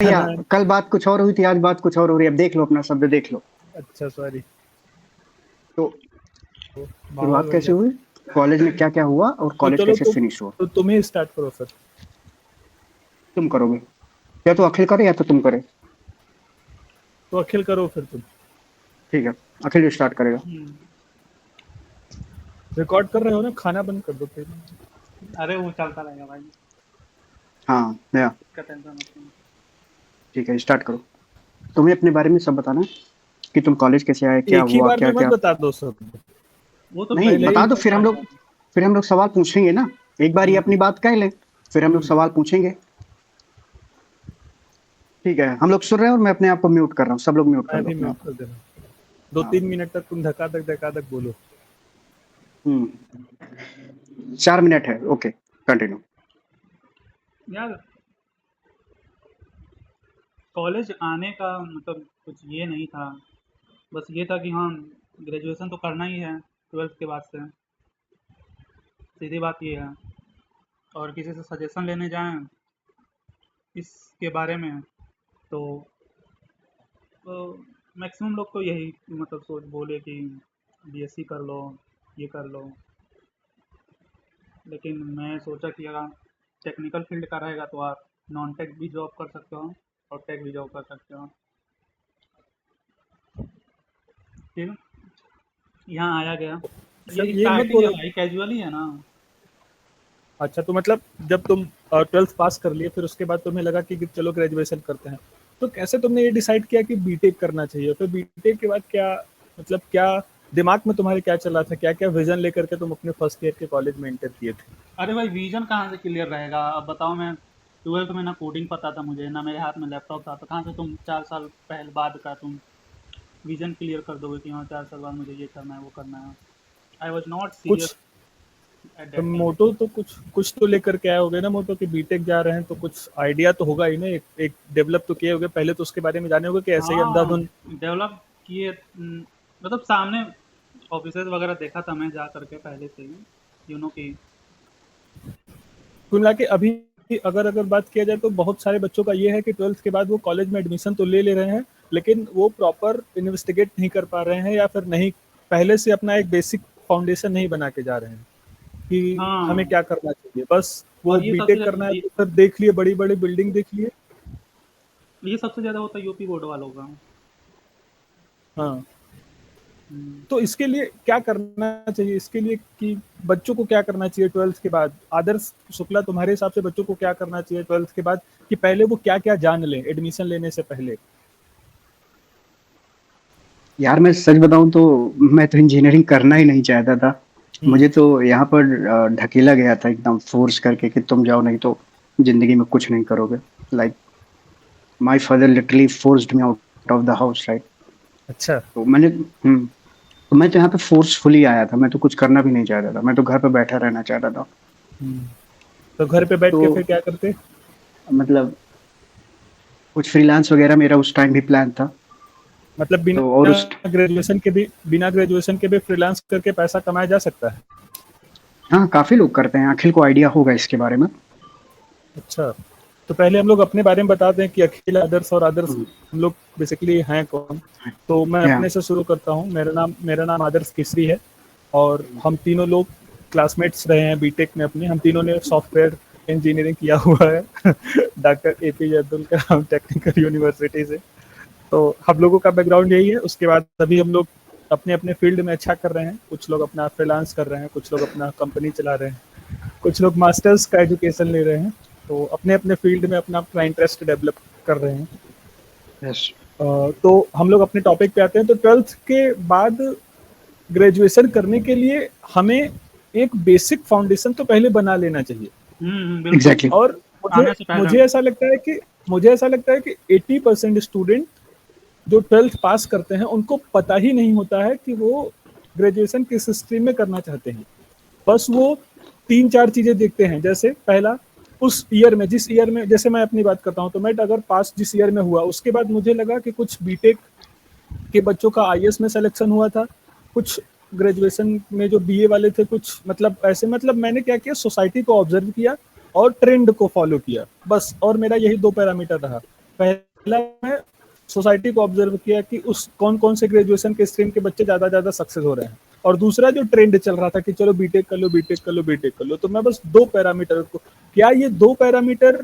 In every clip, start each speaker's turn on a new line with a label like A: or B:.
A: या कल बात कुछ और हुई थी, आज बात कुछ और हो रही है। अब देख लो, अपना शब्द देख लो।
B: अच्छा सॉरी।
A: तो
B: माहौल
A: शुरुआत कैसे
B: बढ़िया।
A: हुई, कॉलेज में क्या क्या हुआ और
B: तो
A: कॉलेज
B: चलो
A: कैसे फिनिश हुआ।
B: तो तुम ही स्टार्ट करो फिर।
A: तुम करोगे या तो अखिल करे या तो तुम करे।
B: तो अखिल करो फिर तुम।
A: ठीक है, अखिल स्टार्ट करेगा।
B: रिकॉर्ड कर रहे हो ना, खाना बंद कर दो फिर।
C: अरे वो चलता रहेगा भाई,
A: हाँ नया।
C: इसका टेंशन मत लो।
A: ठीक है, स्टार्ट करो। तुम्हें अपने बारे में सब बताना है कि तुम कॉलेज कैसे आए, क्या
B: एक ही
A: हुआ,
B: बार में
A: क्या
B: मत
A: क्या।
B: बता दो सब।
C: वो तो
A: नहीं
B: पहले
C: बीच
B: ही
A: बता दो,
C: में
A: फिर
C: चल
A: हम लोग
C: जाएगा।
A: फिर हम लोग सवाल पूछेंगे ना। एक बार ही
B: हम्म,
A: अपनी बात कह लें, फिर हम लोग
B: हम्म।
A: सवाल पूछेंगे। ठीक है, हम लोग सुन रहे हैं और मैं अपने आप को म्यूट कर रहा हूँ। सब लोग म्यूट कर
B: मैं
A: लो
B: भी
A: अपने
B: म्यूट
A: आप
B: कर
A: को।
B: दे रहा हूँ। दो
A: हाँ।
B: तीन मिनट तक तुम धक्का धक बोलो।
A: 4 मिनट है, ओके कंटिन्यू।
C: यार कॉलेज आने का मतलब कुछ ये नहीं था, बस ये था कि हाँ ग्रेजुएशन तो करना ही है 12th के बाद से, सीधी बात ये है। और किसी से सजेशन लेने जाएं इसके बारे में तो, तो मैक्सिमम लोग तो यही मतलब सोच बोले कि बीएससी कर लो, ये कर लो। लेकिन मैं सोचा कि अगर टेक्निकल फील्ड का रहेगा तो आप नॉन टेक भी जॉब कर सकते हो और टेक भी जॉब कर सकते हो। फिर यहाँ आया गया।
B: सर
C: ये
B: ये मत
C: स्टार्टिंग है
B: बोलो।
C: भाई, कैजुअल ही है ना।
B: अच्छा तो मतलब जब तुम 12th पास कर लिए फिर उसके बाद तुम्हें लगा कि चलो ग्रेजुएशन करते हैं, तो कैसे तुमने ये डिसाइड किया कि बीटेक करना चाहिए? फिर बीटेक के बाद क्या, मतलब क्या दिमाग में तुम्हारे क्या चला था, क्या क्या विजन लेकर के तुम अपने फर्स्ट ईयर के कॉलेज में एंटर किए थे?
C: अरे भाई विजन कहाँ से क्लियर रहेगा, अब बताओ। मैं 12th में ना कोडिंग पता था मुझे, ना मेरे हाथ में लैपटॉप था, तो कहाँ से तुम 4 साल पहले बाद का तुम विजन क्लियर कर दोगे कि हाँ 4 साल बाद मुझे ये करना है वो करना है। आई वॉज नॉट
B: कुछ
C: सीरियस एट दैट टाइम।
B: मोटो तो कुछ कुछ तो लेकर के आए होगे ना मोटो कि बीटेक जा रहे हैं, तो कुछ आइडिया तो होगा ही ना, एक डेवलप तो किए होगे पहले, तो उसके बारे में जाने होगे कि ऐसे ही
C: हाँ
B: अंधाधुन।
C: डेवलप किए, मतलब सामने ऑफिसेज वगैरह देखा था मैं जा करके पहले से ही, कि
B: कुल मिला के अभी अगर अगर बात किया जाए तो बहुत सारे बच्चों का ये है कि 12th के बाद वो कॉलेज में एडमिशन तो ले ले रहे हैं, लेकिन वो प्रॉपर इन्वेस्टिगेट नहीं कर पा रहे हैं, या फिर नहीं पहले से अपना एक बेसिक फाउंडेशन नहीं बना के जा रहे हैं कि हमें
C: हाँ।
B: क्या करना चाहिए। बस वो
C: और
B: बीटेक करना है तो फिर देख लिए बड़ी बड़ी बिल्डिंग देख लिए।
C: ये सबसे ज़्यादा होता है यूपी बोर्ड वालों का।
B: हाँ,
C: हम्म।
B: तो इसके लिए क्या करना चाहिए, इसके लिए कि बच्चों को क्या करना चाहिए 12th के बाद? आदर्श शुक्ला, तुम्हारे हिसाब से बच्चों को क्या करना चाहिए 12th के बाद, कि पहले वो क्या क्या जान लें एडमिशन लेने से पहले?
A: यार मैं सच बताऊं तो मैं तो इंजीनियरिंग करना ही नहीं चाहता था।
B: हम्म।
A: मुझे तो यहाँ पर ढकेला गया था एकदम फोर्स करके कि तुम जाओ, नहीं तो जिंदगी में कुछ नहीं करोगे। Like my father literally forced me out of the house, right.
B: अच्छा।
A: तो तो मैं तो यहाँ पे फोर्सफुली आया था। मैं तो कुछ करना भी नहीं चाहता था, मैं तो घर पे बैठा रहना चाहता था।
B: हम्म। तो घर पे बैठ
A: तो
B: के फिर क्या करते?
A: मतलब कुछ फ्रीलांस वगैरह मेरा उस टाइम भी प्लान था।
B: मतलब
A: तो और
B: बिना
A: उस
B: बिना ग्रेजुएशन के भी फ्रीलांस करके पैसा कमाया जा सकता है?
A: हाँ, काफी लोग करते हैं। अखिल को आइडिया होगा इसके बारे में।
B: अच्छा, तो पहले हम लोग अपने बारे में बताते हैं कि अखिल, आदर्श और आदर्श
A: हम्म,
B: हम लोग बेसिकली हैं कौन। तो मैं
A: या
B: अपने से शुरू करता हूँ। मेरा नाम आदर्श केसरी है, और हम तीनों लोग क्लासमेट्स रहे हैं बीटेक में अपने। हम तीनों ने सॉफ्टवेयर इंजीनियरिंग किया हुआ है doctor APJ Abdul Kalam technical university से। तो हम लोगों का बैकग्राउंड यही है। उसके बाद अभी हम लोग अपने अपने फील्ड में अच्छा कर रहे हैं। कुछ लोग अपना फ्रीलांस कर रहे हैं, कुछ लोग अपना कंपनी चला रहे हैं, कुछ लोग मास्टर्स का एजुकेशन ले रहे हैं। तो अपने अपने फील्ड में अपना अपना इंटरेस्ट डेवलप कर रहे हैं।
A: यस।
B: तो हम लोग अपने टॉपिक पे आते हैं। तो 12th के बाद ग्रेजुएशन करने के लिए हमें एक बेसिक फाउंडेशन तो पहले बना लेना चाहिए।
C: बिल्कुल।
A: एग्जैक्टली।
B: और मुझे
C: आने से पहले।
B: मुझे ऐसा लगता है कि मुझे ऐसा लगता है कि 80% स्टूडेंट जो 12th पास करते हैं उनको पता ही नहीं होता है कि वो ग्रेजुएशन किस स्ट्रीम में करना चाहते हैं। बस वो तीन चार चीजें देखते हैं। जैसे पहला, उस ईयर में, जिस ईयर में, जैसे मैं अपनी बात करता हूँ तो मैं अगर पास जिस ईयर में हुआ, उसके बाद मुझे लगा कि कुछ बीटेक के बच्चों का आईएएस में सिलेक्शन हुआ था, कुछ ग्रेजुएशन में जो बीए वाले थे, कुछ मतलब ऐसे, मतलब मैंने क्या किया, सोसाइटी को ऑब्जर्व किया और ट्रेंड को फॉलो किया बस। और मेरा यही दो पैरामीटर रहा। पहला मैं सोसाइटी को ऑब्जर्व किया कि उस कौन-कौन से ग्रेजुएशन के स्ट्रीम के बच्चे ज़्यादा सक्सेस हो रहे हैं, और दूसरा जो ट्रेंड चल रहा था कि चलो बीटेक कर लो, बीटेक कर लो, बीटेक कर लो, तो मैं बस 2 पैरामीटर को, क्या ये 2 पैरामीटर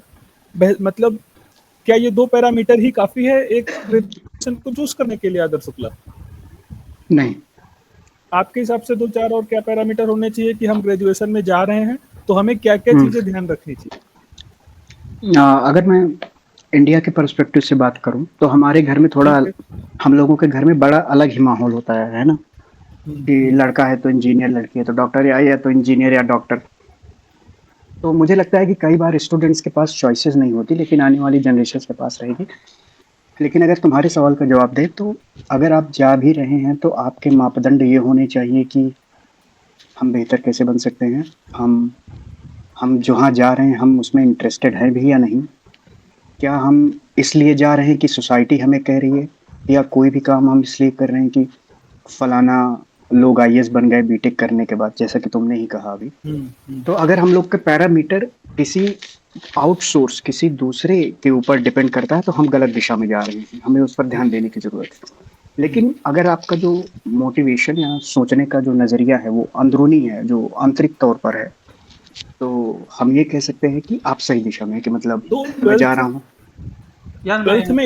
B: मतलब क्या ये 2 पैरामीटर ही काफ़ी है एक ग्रेजुएशन को चूज़ करने के लिए आदर्श शुक्ला?
A: नहीं।
B: आपके हिसाब से 2-4 और क्या पैरामीटर होने चाहिए कि हम ग्रेजुएशन में जा रहे हैं, तो हमें क्या-क्या चीज़ें ध्यान रखनी चाहिए?
A: अगर मैं इंडिया के पर्सपेक्टिव से बात करूं तो हमारे घर में थोड़ा, हम लोगों के घर में बड़ा अलग ही माहौल होता है ना, कि लड़का है तो इंजीनियर, लड़की है तो डॉक्टर, या तो इंजीनियर या डॉक्टर। तो मुझे लगता है कि कई बार स्टूडेंट्स के पास चॉइसेस नहीं होती, लेकिन आने वाली जनरेशन के पास रहेगी। लेकिन अगर तुम्हारे सवाल का जवाब दें तो अगर आप जा भी रहे हैं तो आपके मापदंड ये होने चाहिए कि हम बेहतर कैसे बन सकते हैं, हम जहाँ जा रहे हैं हम उसमें इंटरेस्टेड हैं भी या नहीं, क्या हम इसलिए जा रहे हैं कि सोसाइटी हमें कह रही है, या कोई भी काम हम इसलिए कर रहे हैं कि फलाना लोग आईएएस बन गए बीटेक करने के बाद, जैसा कि तुमने ही कहा अभी। तो अगर हम लोग के पैरामीटर किसी आउटसोर्स, किसी दूसरे के ऊपर डिपेंड करता है तो हम गलत दिशा में जा रहे हैं, हमें उस पर ध्यान देने की जरूरत है। लेकिन अगर आपका जो मोटिवेशन या सोचने का जो नजरिया है वो अंदरूनी है, जो आंतरिक तौर पर है, तो हम ये कह सकते हैं कि आप सही दिशा में, कि मतलब
B: तो
A: मैं जा रहा हूँ।
C: यार
B: ट्वेल्थ में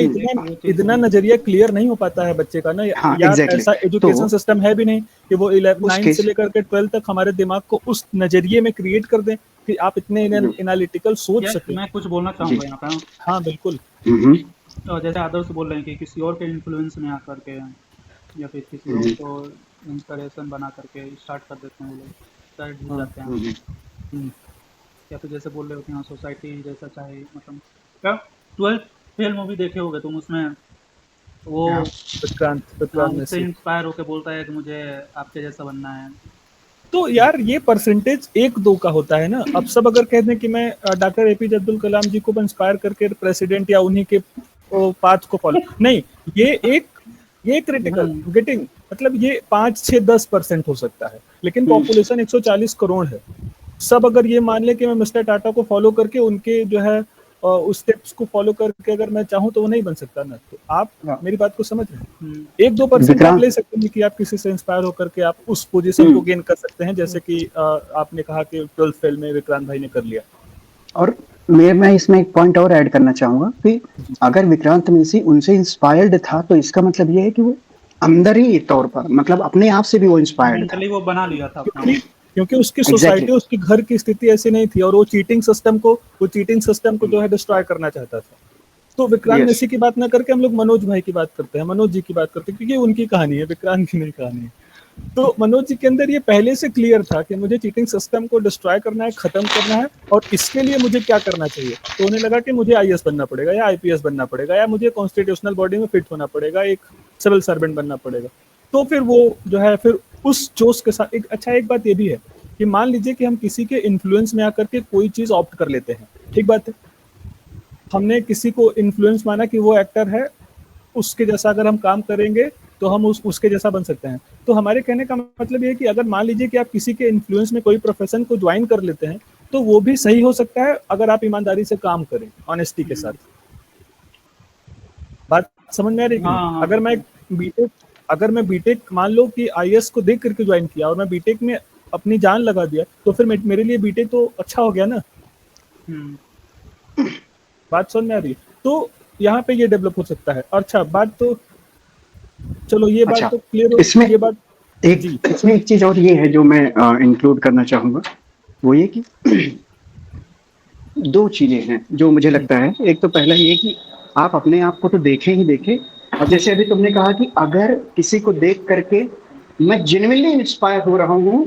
B: इतना नजरिया क्लियर नहीं हो पाता है बच्चे का ना,
A: हाँ,
B: यार
A: exactly.
B: ऐसा एजुकेशन सिस्टम है भी नहीं कि वो 9 से लेकर के 12 तक हमारे दिमाग को उस नजरिए में क्रिएट कर दें कि आप इतने एनालिटिकल सोच सकें।
C: मैं कुछ बोलना चाहूंगा यहाँ पे।
B: हाँ बिल्कुल।
C: तो जैसे आदर्श बोल रहे हैं कि किसी और के इन्फ्लुएंस में आकर के या फिर किसी और को इंस्पिरेशन बना करके स्टार्ट कर देते हैं, वो लोग शायद भूल जाते हैं। या फिर जैसे बोल रहे हो कि हाँ सोसाइटी जैसा चाहे, मतलब क्या 12th फेल मूवी देखे होगे तुम, उसमें वो
B: विक्रांत
C: उससे इंस्पायर होकर बोलता है कि मुझे आपके जैसा बनना है।
B: तो यार ये परसेंटेज 1-2 का होता है ना। अब सब अगर कह दें कि मैं डॉक्टर एपीजे अब्दुल कलाम जी को इंस्पायर करके प्रेसिडेंट या उन्हीं के पाथ को फॉलो, नहीं, ये क्रिटिकल गेटिंग, मतलब ये 5-6-10% हो सकता है, लेकिन पॉपुलेशन 140 करोड़ है। सब अगर ये मान ले कि मैं मिस्टर टाटा को फॉलो करके उनके जो है उस स्टेप्स को फॉलो करके अगर मैं चाहूँ तो वो नहीं बन सकता ना। तो आप मेरी बात को समझ रहे हैं। 1-2% आप ले सकते हैं कि आप किसी से इंस्पायर होकर के आप उस पोजीशन को गेन कर सकते हैं, जैसे कि आपने कहा कि 12th फेल में विक्रांत भाई ने कर लिया।
A: और मैं इसमें एक पॉइंट और ऐड करना चाहूंगा कि अगर विक्रांत मेसी उनसे इंस्पायर्ड था तो इसका मतलब ये है कि वो अंदर ही तौर पर, मतलब अपने आप से भी वो इंस्पायर्ड था,
C: वो बना लिया था
B: क्योंकि उसकी सोसाइटी, उसकी घर की स्थिति ऐसी नहीं थी, और वो चीटिंग सिस्टम को जो है डिस्ट्रॉय करना चाहता था। तो विक्रांत मेसी की बात ना करके हम लोग मनोज भाई की बात करते हैं, मनोज जी की बात करते हैं, क्योंकि उनकी कहानी है, विक्रांत की नहीं कहानी है। तो मनोज जी के अंदर ये पहले से क्लियर था कि मुझे चीटिंग सिस्टम को डिस्ट्रॉय करना है, खत्म करना है, और इसके लिए मुझे क्या करना चाहिए। तो उन्हें लगा कि मुझे आईएएस बनना पड़ेगा या आईपीएस बनना पड़ेगा, या मुझे कॉन्स्टिट्यूशनल बॉडी में फिट होना पड़ेगा, एक सिविल सर्वेंट बनना पड़ेगा। तो फिर वो जो है फिर उस जोश के साथ एक बात ये भी है कि मान लीजिए कि हम किसी के इन्फ्लुएंस में आकर के कोई चीज ऑप्ट कर लेते हैं, ठीक बात है, हमने किसी को इन्फ्लुएंस माना कि वो एक्टर है, उसके जैसा अगर हम काम करेंगे तो हम उसके जैसा बन सकते हैं। तो हमारे कहने का मतलब ये है कि अगर मान लीजिए कि आप किसी के इन्फ्लुएंस में कोई प्रोफेशन को ज्वाइन कर लेते हैं तो वो भी सही हो सकता है अगर आप ईमानदारी से काम करें, ऑनेस्टी के साथ। बात समझ में आ रही है? अगर मैं बीटेक मान लो कि आईएएस को देख करके ज्वाइन किया और मैं बीटेक में अपनी जान लगा दिया, तो फिर मेरे लिए बीटेक तो अच्छा हो गया ना। बात समझ में आ रही है? तो यहाँ पे ये डेवलप हो सकता है। अच्छा, बात तो चलो ये बात तो क्लियर हो।
A: इसमें
B: ये बात
A: इसमें एक चीज और ये है जो मैं इंक्लूड करना चाहूंगा, वो ये कि 2 चीजें हैं जो मुझे लगता है। एक तो पहला ये कि आप अपने आप को तो देखें ही देखें, और जैसे अभी तुमने कहा कि अगर किसी को देख करके मैं जेन्युइनली इंस्पायर हो रहा हूँ,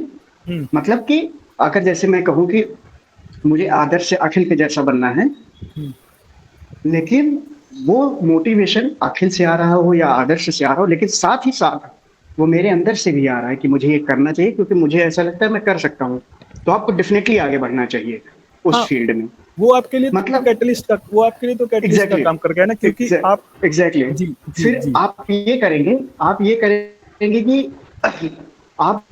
A: मतलब कि अगर जैसे मैं कहूँ कि मुझे आदर्श से अखिल के जैसा बनना है, लेकिन वो मोटिवेशन अखिल से आ रहा हो या आदर्श से आ रहा हो, लेकिन साथ ही साथ वो मेरे अंदर से भी आ रहा है कि मुझे ये करना चाहिए क्योंकि मुझे ऐसा लगता है मैं कर सकता हूँ, तो आपको डेफिनेटली आगे बढ़ना चाहिए उस फील्ड में।
B: वो आपके लिए मतलब कैटलिस्ट का, वो आपके लिए तो कैटलिस्ट का काम कर गया ना, क्योंकि आप
A: एग्जैक्टली फिर आप ये करेंगे कि आप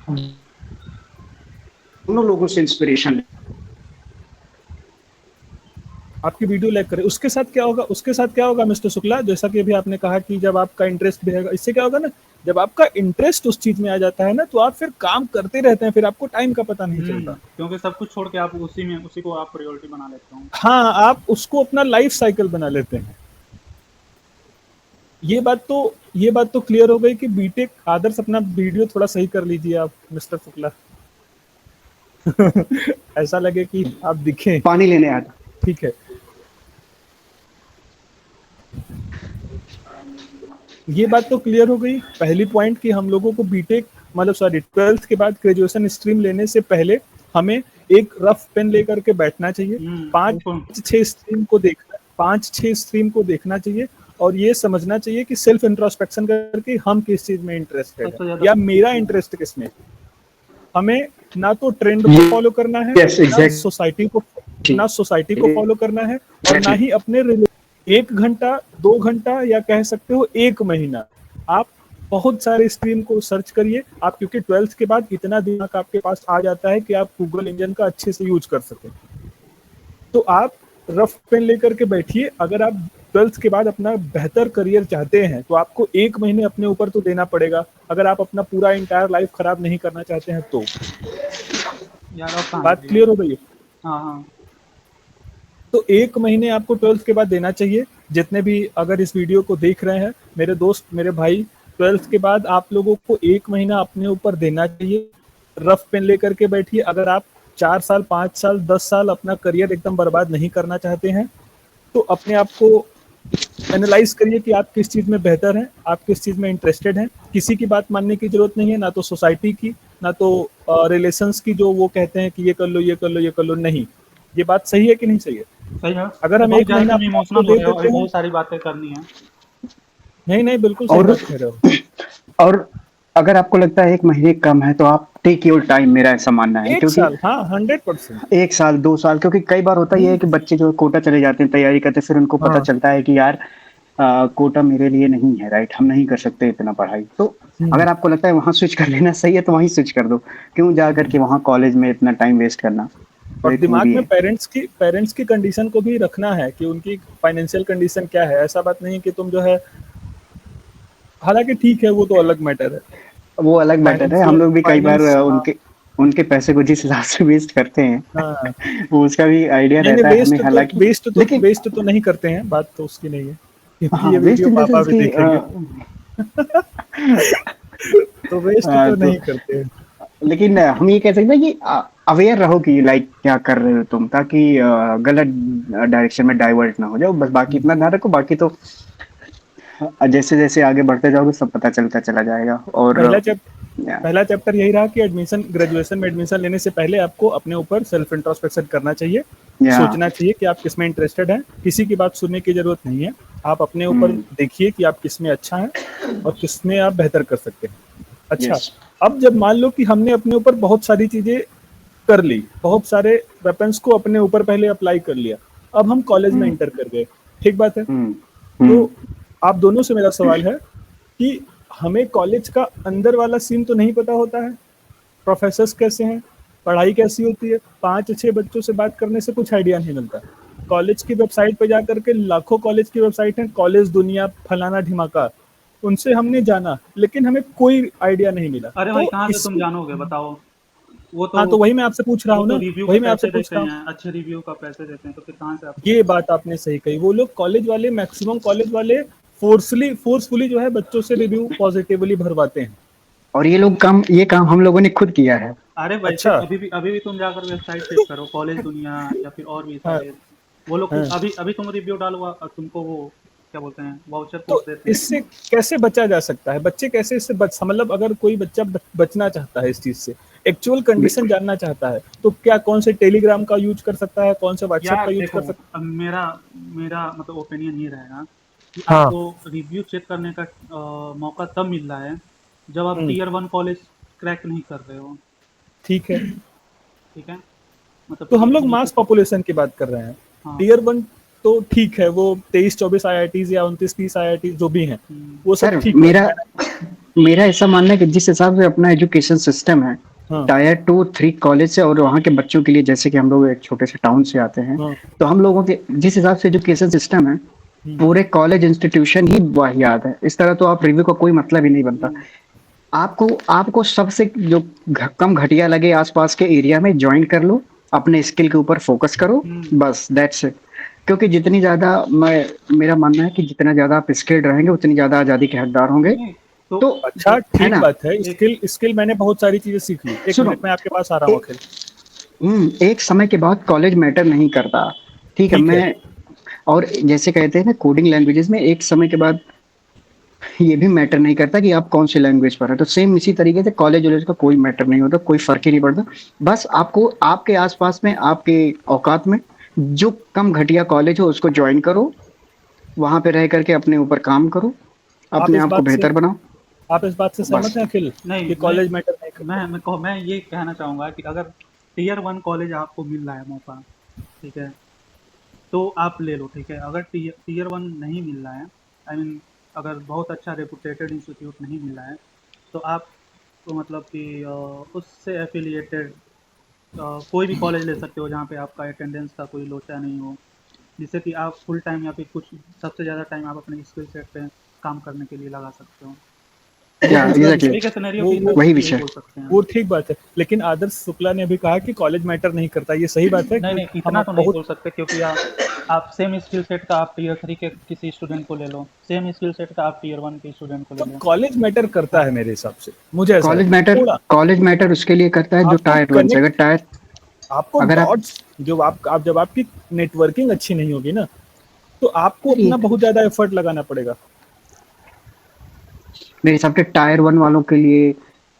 A: दोनों लोगों से इंस्पिरेशन
B: आपकी वीडियो लाइक करे, उसके साथ क्या होगा, उसके साथ क्या होगा मिस्टर शुक्ला, जैसा कि अभी आपने कहा कि जब आपका इंटरेस्ट रहेगा, इससे क्या होगा ना, जब आपका इंटरेस्ट उस चीज में आ जाता है ना, तो आप फिर काम करते रहते हैं, फिर आपको टाइम का पता नहीं चलता।
C: क्योंकि सब कुछ छोड़ के आप उसी को आप प्रायोरिटी बना लेते हो।
B: हाँ, आप उसको अपना लाइफ साइकिल बना लेते हैं। ये बात तो क्लियर हो गई कि बीटेक आदर्श, अपना वीडियो थोड़ा सही कर लीजिए आप मिस्टर शुक्ला। ऐसा लगे कि आप दिखें।
A: पानी लेने आया था।
B: ठीक है, ये बात तो क्लियर हो गई। पहली पॉइंट कि हम लोगों को बीटेक मतलब सॉरी 12th के बाद ग्रेजुएशन स्ट्रीम लेने से पहले हमें एक रफ पेन लेकर के बैठना चाहिए, 5-6 स्ट्रीम को देखना चाहिए और ये समझना चाहिए कि सेल्फ इंट्रोस्पेक्शन करके हम किस चीज में इंटरेस्टेड है या मेरा इंटरेस्ट किस में। हमें ना तो ट्रेंड को फॉलो करना है, ना सोसाइटी को फॉलो करना है, और ना ही अपने 1 घंटा 2 घंटा या कह सकते हो 1 महीना आप बहुत सारे स्ट्रीम को सर्च करिए। आप क्योंकि 12th के बाद इतना दिमाग आपके पास आ जाता है कि आप गूगल इंजन का अच्छे से यूज कर सकें। तो आप रफ पेन लेकर के बैठिए। अगर आप 12th के बाद अपना बेहतर करियर चाहते हैं तो आपको 1 महीने अपने ऊपर तो देना पड़ेगा। अगर आप अपना पूरा इंटायर लाइफ खराब नहीं करना चाहते हैं तो। बात क्लियर हो गई?
C: हाँ।
B: तो 1 महीने आपको 12th के बाद देना चाहिए। जितने भी अगर इस वीडियो को देख रहे हैं मेरे दोस्त, मेरे भाई, 12th के बाद आप लोगों को 1 महीना अपने ऊपर देना चाहिए। रफ पेन लेकर के बैठिए। अगर आप 4 साल 5 साल 10 साल अपना करियर एकदम बर्बाद नहीं करना चाहते हैं तो अपने आप को एनालाइज करिए कि आप किस चीज़ में बेहतर हैं, आप किस चीज़ में इंटरेस्टेड हैं। किसी की बात मानने की जरूरत नहीं है, ना तो सोसाइटी की, ना तो रिलेशंस की, जो वो कहते हैं कि ये कर लो ये कर लो ये कर लो। नहीं, ये बात सही है कि नहीं सही है?
C: सही है।
B: अगर हम 1 महीना
C: इमोशनल हो रहे हो और बहुत सारी बातें करनी है।
B: नहीं बिल्कुल सही बात कह रहे हो।
A: और अगर आपको लगता है 1 महीने कम है तो आप टेक योर टाइम, मेरा ऐसा मानना है।
B: 1 साल, हाँ 100%।
A: 1 साल 2 साल, क्योंकि कई बार होता ही है कि बच्चे जो कोटा चले जाते हैं, तैयारी करते हैं, फिर उनको पता चलता है कि यार कोटा मेरे लिए नहीं है, राइट, हम नहीं कर सकते इतना पढ़ाई। तो अगर आपको लगता है वहाँ स्विच कर लेना सही है तो वहीं स्विच कर दो। क्यों जा करके वहाँ कॉलेज में इतना टाइम वेस्ट करना।
B: और दिमाग में पेरेंट्स की कंडीशन को भी रखना है कि उनकी फाइनेंशियल कंडीशन क्या है। ऐसा बात नहीं है कि तुम जो है, हालांकि ठीक है वो तो अलग मैटर है,
A: वो अलग मैटर है। हम लोग भी कई बार उनके पैसे को जिस हिसाब से वेस्ट करते हैं,
B: हाँ।
A: वो उसका भी आइडिया रहता है हमें। हालांकि
B: वेस्ट तो नहीं करते हैं, बात तो उसकी नहीं है, क्योंकि
A: हाँ,
B: ये वीडियो पापा भी देखेंगे। तो वेस्ट तो नहीं करते हैं।
A: लेकिन हम ये कह सकते हैं कि अवेयर रहो कि लाइक क्या कर रहे हो तुम, ताकि गलत डायरेक्शन में डाइवर्ट ना हो जाओ। बस बाकी इतना ध्यान रखो, बाकी तो जैसे जैसे आगे बढ़ते जाओगे सब पता चलता चला जाएगा। और
B: पहला चैप्टर यही रहा कि ग्रेजुएशन में एडमिशन लेने से पहले आपको अपने ऊपर सेल्फ इंट्रोस्पेक्शन करना चाहिए, सोचना चाहिए कि आप किस में इंटरेस्टेड हैं। किसी की बात सुनने की जरूरत नहीं है। आप अपने ऊपर देखिए कि आप किस में अच्छा है और किस में आप बेहतर कर सकते हैं। अच्छा, अब जब मान लो कि हमने अपने ऊपर बहुत सारी चीजें कर ली, बहुत सारे वेपन्स को अपने ऊपर पहले अप्लाई कर लिया, अब हम कॉलेज में इंटर कर गए, ठीक बात है। तो आप दोनों से मेरा सवाल है कि हमें कॉलेज का अंदर वाला सीन तो नहीं पता होता है, प्रोफेसर्स कैसे हैं, पढ़ाई कैसी होती है, 5-6 बच्चों से बात करने से कुछ आइडिया नहीं मिलता। कॉलेज की वेबसाइट पे जाकर के लाखों कॉलेज की वेबसाइट है, कॉलेज दुनिया फलाना ढिमाका, उनसे हमने जाना लेकिन हमें कोई आइडिया नहीं मिला।
C: अरे भाई कहाँ से तुम जानोगे बताओ? वो तो
B: हाँ, तो वही मैं आपसे पूछ रहा हूँ ना, वही मैं आपसे पूछ रहा हूँ।
C: अच्छे रिव्यू का पैसे देते हैं तो फिर कहाँ से आप?
B: ये बात आपने सही कही। वो लोग कॉलेज वाले, मैक्सिमम कॉलेज वाले फोर्सफुली जो है बच्चों से रिव्यू पॉजिटिवली भरवाते हैं।
A: और ये काम हम लोगों ने खुद किया है।
C: अरे भाई अच्छा। अभी भी तुम जाकर वेबसाइट चेक करो, कॉलेज दुनिया या फिर और भी सारे वो लोग अभी तुम रिव्यू डालो, तुमको वो क्या बोलते हैं वाउचर कोड देते हैं।
B: इससे कैसे बचा जा सकता है? बच्चे कैसे इससे मतलब अगर कोई बच्चा बचना चाहता है इस चीज से, एक्चुअल कंडीशन जानना चाहता है, तो क्या कौन से टेलीग्राम का यूज कर सकता है, कौन से व्हाट्सएप का यूज कर सकता है?
C: मेरा मतलब ओपिनियन ये रहेगा कि आपको रिव्यू चेक करने का मौका तब मिल रहा है जब आप टीयर 1 कॉलेज क्रैक नहीं कर रहे हो।
B: ठीक है
C: मतलब
B: तो हम लोग मास पॉपुलेशन की बात कर रहे हैं। टीयर 1 तो ठीक है, वो 23-24 IITs या 29-30 IITs जो भी हैं वो सब ठीक है।
A: मेरा ऐसा मानना है कि जिस हिसाब से अपना एजुकेशन सिस्टम है
B: हाँ,
A: टायर 2-3 कॉलेज से और वहाँ के बच्चों के लिए, जैसे कि हम लोग एक छोटे से टाउन से आते हैं,
B: हाँ,
A: तो हम लोगों के जिस हिसाब से एजुकेशन सिस्टम है,
B: हुँ,
A: पूरे कॉलेज इंस्टीट्यूशन ही वाहियात है। इस तरह तो आप रिव्यू का कोई मतलब ही नहीं बनता। आपको आपको सबसे जो कम घटिया लगे आसपास के एरिया में ज्वाइन कर लो, अपने स्किल के ऊपर फोकस करो, बस दैट्स इट। क्योंकि जितनी ज़्यादा मैं मेरा मानना है कि जितना ज़्यादा आप स्किल्ड रहेंगे, उतनी ज़्यादा आज़ादी के हकदार होंगे।
C: नहीं तो
A: तो
B: अच्छा
A: है
B: ठीक
A: ना?
B: बात है।
C: एक
B: स्किल मैंने बहुत सारी चीज़ें सीख ली। 1
A: सुनो,
B: मिनट मैं आपके पास आ रहा हूँ
A: ए
B: अखिल।
A: एक समय के बाद कॉलेज मैटर नहीं करता, ठीक है?
B: ठीक है।
A: मैं और जैसे कहते हैं ना कोडिंग लैंग्वेजेज़ में एक समय के बाद ये भी मैटर नहीं करता कि आप कौन सी लैंग्वेज पर हैं। तो सेम इसी तरीके से कॉलेज-वॉलेज का कोई मैटर नहीं होता, कोई फ़र्क ही नहीं पड़ता। बस आपको आपके आस-पास में, आपके औकात में जो कम घटिया कॉलेज हो उसको जॉइन करो, वहाँ पे रह कर के अपने ऊपर काम करो,
B: आप
A: अपने
B: इस
A: आप को
B: बात से
A: बेहतर बनाओ,
B: आप इस बात से
A: बस।
B: सहमत हैं अखिल
C: नहीं
B: कि कॉलेज मैटर नहीं करता?
C: मैं ये कहना चाहूँगा कि अगर टियर 1 कॉलेज आपको मिल रहा है मौका, ठीक है? तो आप ले लो, ठीक है? अगर टियर 1 नहीं मिल रहा है, आई मीन अगर बहुत अच्छा रेपुटेटेड इंस्टीट्यूट नहीं मिल रहा है, तो आप तो मतलब कि उससे एफ़िलिएटेड कोई भी कॉलेज ले सकते हो जहाँ पे आपका अटेंडेंस का कोई लोचा नहीं हो, जिससे कि आप फुल टाइम या फिर कुछ सबसे ज़्यादा टाइम आप अपने स्किल सेट पे काम करने के लिए लगा सकते हो।
B: वो
A: या
B: दूसरा
A: एग्ज़ैक्टली
B: विषय।
C: अभी का सिनेरियो
B: वो
C: के
B: वो
C: हिसाब से
A: वही
C: तो यही
A: विषय।
C: बोल सकते हैं।
B: वो ठीक बात है। लेकिन आदर्श शुक्ला ने अभी कहा कि कॉलेज मैटर नहीं करता। ये सही बात है
C: नहीं,
B: कि
C: नहीं,
B: हम
C: इतना तो नहीं
B: बहुत।
C: बोल सकते क्योंकि आप सेम स्किल सेट का आप टियर 3 के किसी स्टूडेंट को ले लो, सेम स्किल सेट का आप टियर 1 के स्टूडेंट को ले
B: तो
C: लो।
B: कॉलेज मैटर करता
C: हाँ,
B: है मेरे हिसाब से। मुझे ऐसा
A: कॉलेज
B: लगता है
A: मैटर
B: थोड़ा।
A: कॉलेज मैटर उसके लिए करता है जो
B: आपको
A: टायर 1 से,
B: कनेक्ट आपको
A: अगर आप
B: डॉट्स जो आप जब आपकी नेटवर्किंग अच्छी नहीं होगी ना, तो आपको
A: मेरी
B: अपना बहुत ज़्यादा एफर्ट लगाना पड़ेगा।
A: मेरे हिसाब से टायर 1 वालों के लिए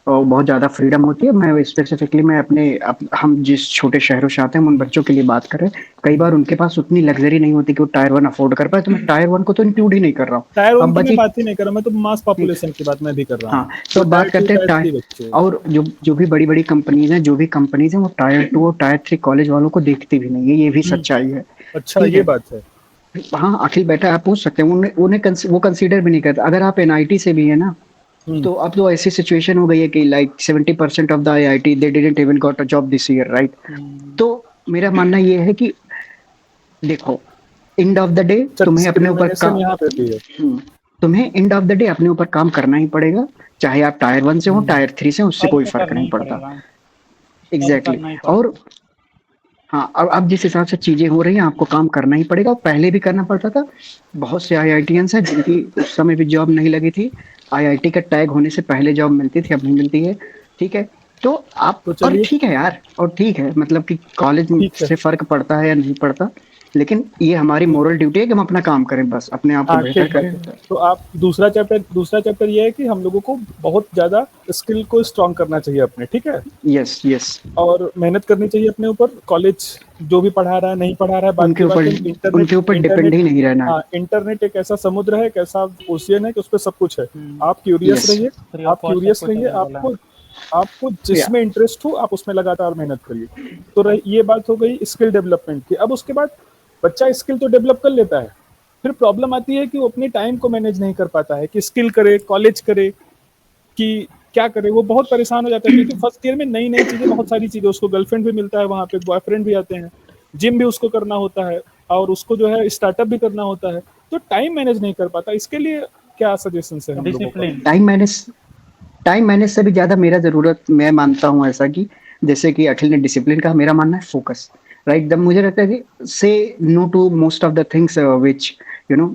A: बहुत ज़्यादा फ्रीडम होती है। मैं स्पेसिफिकली मैं हम जिस छोटे शहरों से आते हैं, हम उन
B: हुँ,
A: बच्चों के लिए बात कर रहे हैं। कई
B: हुँ।
A: बार उनके पास उतनी लग्ज़री नहीं होती कि वो टायर 1 अफ़ोर्ड कर पाएँ, तो मैं टायर 1 को तो इंक्लूड ही नहीं कर रहा हूँ।
B: टायर 1
A: अब
B: की मैं
A: बची
B: बात ही नहीं कर रहा, मैं तो मास
A: ठीक
B: पॉपुलेशन की बात मैं भी कर रहा हूँ।
A: हाँ, तो
B: जो
A: अब
B: टायर
A: बात
B: 2,
A: करते हैं
B: टायर
A: टाय
B: 3 बच्चे हैं।
A: और जो भी बड़ी-बड़ी कंपनीज़ हैं, जो भी कंपनीज़ हैं, वो टायर 2 और टायर 3 कॉलेज वालों को देखती भी नहीं है, ये भी
B: हुँ,
A: सच्चाई है।
B: अच्छा
A: ठीक
B: ये
A: है?
B: बात है।
A: हाँ, अखिल बेटा आप पूछ सकते हैं, उन्हें उन्हें वो कंसीडर भी नहीं करते। अगर आप एनआईटी से भी हैं ना,
B: हुँ,
A: तो अब तो ऐसी सिचुएशन हो गई है कि like 70% of the IIT they didn't even got a job this year, right?
C: हुँ,
A: तो मेरा मानना ये है कि देखो, एंड ऑफ द डे
B: अच्छा
A: तुम्हें अपने ऊपर
B: डिस्क्रिमिनेशन यहाँ पे भी है।
A: हुँ, तुम्हें एंड ऑफ द डे अपने ऊपर काम करना ही पड़ेगा, चाहे आप टायर 1 से हो,
B: हुँ,
A: टायर 3 से हो, उससे
C: अब
A: कोई
C: तो
A: फ़र्क
C: करना
A: नहीं
C: ही
A: पड़ता।
C: पड़ेगा, अब
A: एग्ज़ैक्टली
C: करना ही
A: और
C: पड़ेगा।
A: हाँ, अब जिस हिसाब से चीज़ें हो रही हैं, आपको काम करना ही पड़ेगा और पहले भी करना पड़ता था। बहुत से आईआईटीयंस हैं जिनकी उस समय भी जॉब नहीं लगी थी। आईआईटी का टैग होने से पहले जॉब मिलती थी, अब नहीं मिलती है, ठीक है? तो आप
B: तो
A: और
B: चलिए
A: ठीक है यार और ठीक है मतलब कि कॉलेज
B: ठीक है।
A: से फ़र्क पड़ता है या नहीं पड़ता, लेकिन ये हमारी
B: ठीक।
A: मोरल ड्यूटी है कि हम अपना काम करें बस, अपने आप को
B: हाँ,
A: बेहतर
B: ठीक है।
A: करते रहें।
B: तो आप दूसरा चैप्टर ये है कि हम लोगों को बहुत ज़्यादा स्किल को स्ट्रॉन्ग करना चाहिए अपने, ठीक है?
A: Yes, yes.
B: और मेहनत करनी चाहिए अपने ऊपर। कॉलेज जो भी पढ़ा रहा है, नहीं पढ़ा रहा है, बात
A: उनके
B: की बात
A: ऊपर
B: है। इंटरनेट
A: उनके ऊपर डिपेंड
B: इंटरनेट
A: ही नहीं रहना है।
B: हाँ, इंटरनेट एक ऐसा समुद्र है, एक ऐसा ओशियन है कि उसपे सब कुछ है।
C: हुँ,
B: आप क्यूरियस
A: यस,
B: रहिए,
C: फ्री ऑफ कॉस्ट सब कुछ अवेलेबल है।
B: आपको
A: या
B: जिसमें इंटरेस्ट हो, आप उसमें लगातार मेहनत करिए। तो ये बात हो गई स्किल डेवलपमेंट की। अब उसके बाद बच्चा स्किल तो डेवलप कर लेता है, फिर प्रॉब्लम आती है कि वो अपने टाइम को मैनेज नहीं कर पाता है कि स्किल करे, कॉलेज करे, कि क्या करे। वो बहुत परेशान हो जाता है क्योंकि फर्स्ट ईयर में नई-नई चीज़ें, बहुत सारी चीज़ें, उसको गर्लफ्रेंड भी मिलता है वहाँ पे, बॉयफ्रेंड भी आते हैं, जिम भी उसको करना होता है और उसको जो है स्टार्टअप भी करना होता है। तो टाइम मैनेज नहीं कर पाता। इसके लिए क्या सजेशंस है हम लोगों का?
C: Discipline
A: time manage time manage से भी ज़्यादा मेरा ज़रूरत मैं मानता हूँ ऐसा कि जैसे कि अखिल ने डिसिप्लिन कहा, मेरा मानना है फ़ोकस, राइट? जब मुझे लगता है कि say no to most of the things which you know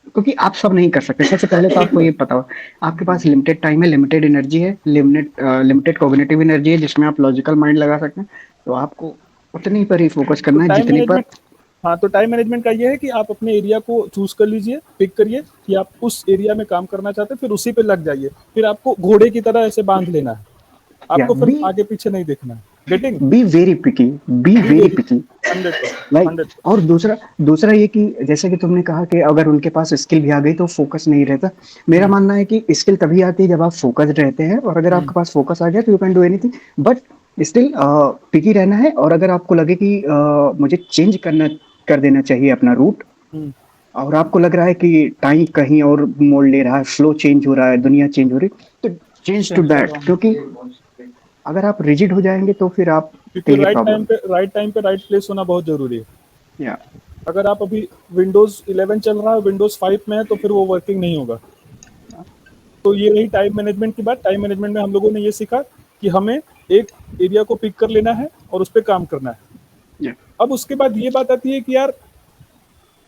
A: क्योंकि आप सब नहीं कर सकते। सबसे पहले तो
B: ठीक
A: आपको
B: है।
A: ये पता हो, आपके पास लिमिटेड टाइम है, लिमिटेड एनर्जी है, लिमिटेड कॉग्निटिव एनर्जी है जिसमें आप लॉजिकल माइंड लगा सकते हैं। तो आपको उतनी पर ही फ़ोकस
B: तो
A: करना है
B: टाइम
A: जितनी पर
B: मैनेजमेंट हाँ, तो टाइम मैनेजमेंट का ये है कि आप अपने एरिया को चूज़ कर लीजिए, पिक करिए कि आप उस एरिया में काम करना चाहते हैं, फिर उसी पे लग जाइए। फिर आपको घोड़े की तरह ऐसे बाँध लेना है।
A: या
B: आपको फिर आगे-पीछे नहीं देखना है। Getting?
A: Be very picky, be
B: be
A: very
B: very
A: picky.
B: 100%,
A: right.
B: 100%।
A: और दूसरा दूसरा ये कि जैसे कि तुमने कहा कि अगर उनके पास स्किल भी आ गई तो फोकस नहीं रहता। मेरा
B: हुँ,
A: मानना है कि स्किल तभी आती है जब आप फोकस्ड रहते हैं और अगर
B: हुँ,
A: आपके पास फोकस आ गया तो you can do anything but still picky रहना है और अगर आपको लगे कि मुझे चेंज करना कर देना चाहिए अपना रूट
B: हुँ।
A: और आपको लग रहा है कि टाइम कहीं और मोड़ ले रहा है, फ्लो चेंज हो रहा है, दुनिया चेंज हो रही है, तो चेंज टू
C: चेंज
A: दैट
C: करवाना।
A: क्योंकि अगर आप रिजिड हो जाएंगे तो फिर आप
B: क्योंकि
A: लिए प्रॉब्लम।
B: राइट टाइम पे राइट प्लेस होना बहुत जरूरी है।
A: या
B: अगर आप अभी विंडोज 11 चल रहा है, विंडोज 5 में है, तो फिर वो वर्किंग नहीं होगा। तो ये रही टाइम मैनेजमेंट की बात। टाइम मैनेजमेंट में हम लोगों ने ये सीखा कि हमें एक एरिया को पिक कर लेना है और उस पर काम करना है।
A: या
B: अब उसके बाद ये बात आती है कि यार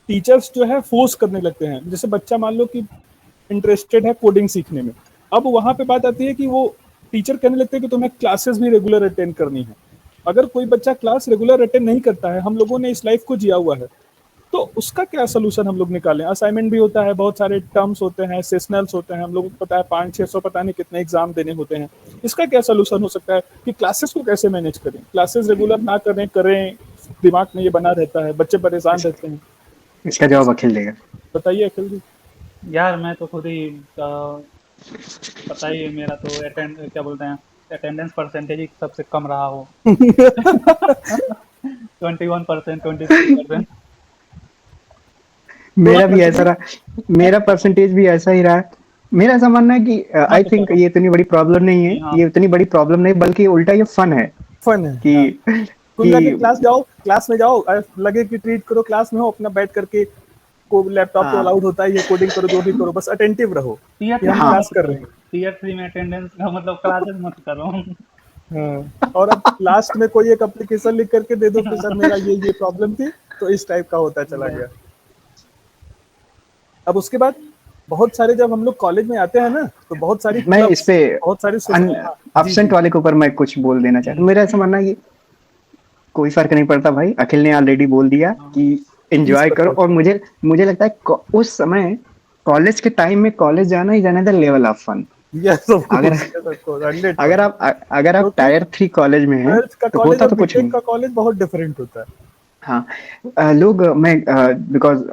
B: टीचर्स जो है फोर्स करने लगते हैं। जैसे बच्चा मान लो कि इंटरेस्टेड है कोडिंग सीखने में, अब वहां पे बात आती है कि वो टीचर कहने लगते हैं कि तुम्हें क्लासेस भी रेगुलर अटेंड करनी है। अगर कोई बच्चा क्लास रेगुलर अटेंड नहीं करता है, हम लोगों ने इस लाइफ को जिया हुआ है, तो उसका क्या सोल्यूशन हम लोग निकालें? असाइनमेंट भी होता है, बहुत सारे टर्म्स होते हैं, सेशनल्स होते हैं, हम लोगों को पता है 500-600 पता नहीं कितने एग्जाम देने होते हैं। इसका क्या सोल्यूशन हो सकता है कि क्लासेस को कैसे मैनेज करें? क्लासेस रेगुलर ना करें, करें, दिमाग में ये बना रहता है, बच्चे परेशान
A: इस,
B: रहते हैं।
A: इसका जवाब अखिल देगा।
B: बताइए अखिल जी।
C: यार मैं तो खुद ही पता ही है, मेरा तो क्या बोलते हैं, अटेंडेंस परसेंटेज ही सबसे कम रहा हो। 21%, 23%।
B: तो
A: मेरा भी
B: अखिल
A: ऐसा
B: जी,
A: रहा, मेरा परसेंटेज भी ऐसा ही रहा है। मेरा ऐसा मानना है कि
C: मैं
A: आई
C: तो
A: थिंक ये इतनी बड़ी प्रॉब्लम नहीं है,
C: कि हाँ,
A: ये इतनी बड़ी प्रॉब्लम नहीं, बल्कि उल्टा ये फन है
B: फन है।
A: कि
B: हाँ, कुल
A: कि
B: मिला के क्लास जाओ, क्लास में जाओ, लगे कि ट्रीट करो, क्लास में हो अपना बैठ करके, को लैपटॉप तो
A: हाँ
B: अलाउड होता है, ये कोडिंग करो जो भी करो, बस अटेंटिव रहो
C: टीयर
B: कि
C: थ्री
B: हम
C: में
A: हाँ
B: क्लास
C: मत
B: कर
C: करो।
B: रहे हैं।
C: टीयर थ्री में अटेंडेंस का मतलब क्लासेस मत करो।
B: हाँ, और अब लास्ट में कोई एक एप्लीकेशन लिख करके दे दो कि सर मेरा ये प्रॉब्लम थी, तो इस टाइप का होता चला
C: बस।
B: गया। अब उसके बाद बहुत सारे, जब हम लोग कॉलेज में आते हैं ना, तो बहुत सारी
A: मैं इस
B: क्लब्स,
A: पे
B: बहुत सारी हाँ, जी
A: अब्सेंट
B: जी।
A: वाले के ऊपर मैं कुछ बोल देना चाहता हूँ। मेरा ऐसा मानना है कि कोई फर्क नहीं पड़ता भाई, अखिल ने ऑलरेडी बोल दिया
C: हाँ,
A: कि
B: प्लीज
A: एंजॉय करो।
B: बताओ।
A: और मुझे मुझे लगता है उस समय कॉलेज के टाइम में कॉलेज जाना is another level of fun.
B: Yes of
A: अगर
B: कोर्स, यस ऑफ कोर्स,
A: अगर
B: 100%।
A: आप अगर आप
B: क्योंकि
A: टायर 3 कॉलेज में हैं
B: ट्वेल्थ का
A: तो
B: कॉलेज
A: होता
B: और
A: तो कुछ
B: बीटेक
A: नहीं।
B: का कॉलेज बहुत डिफरेंट होता है।
A: हाँ, लोग मैं because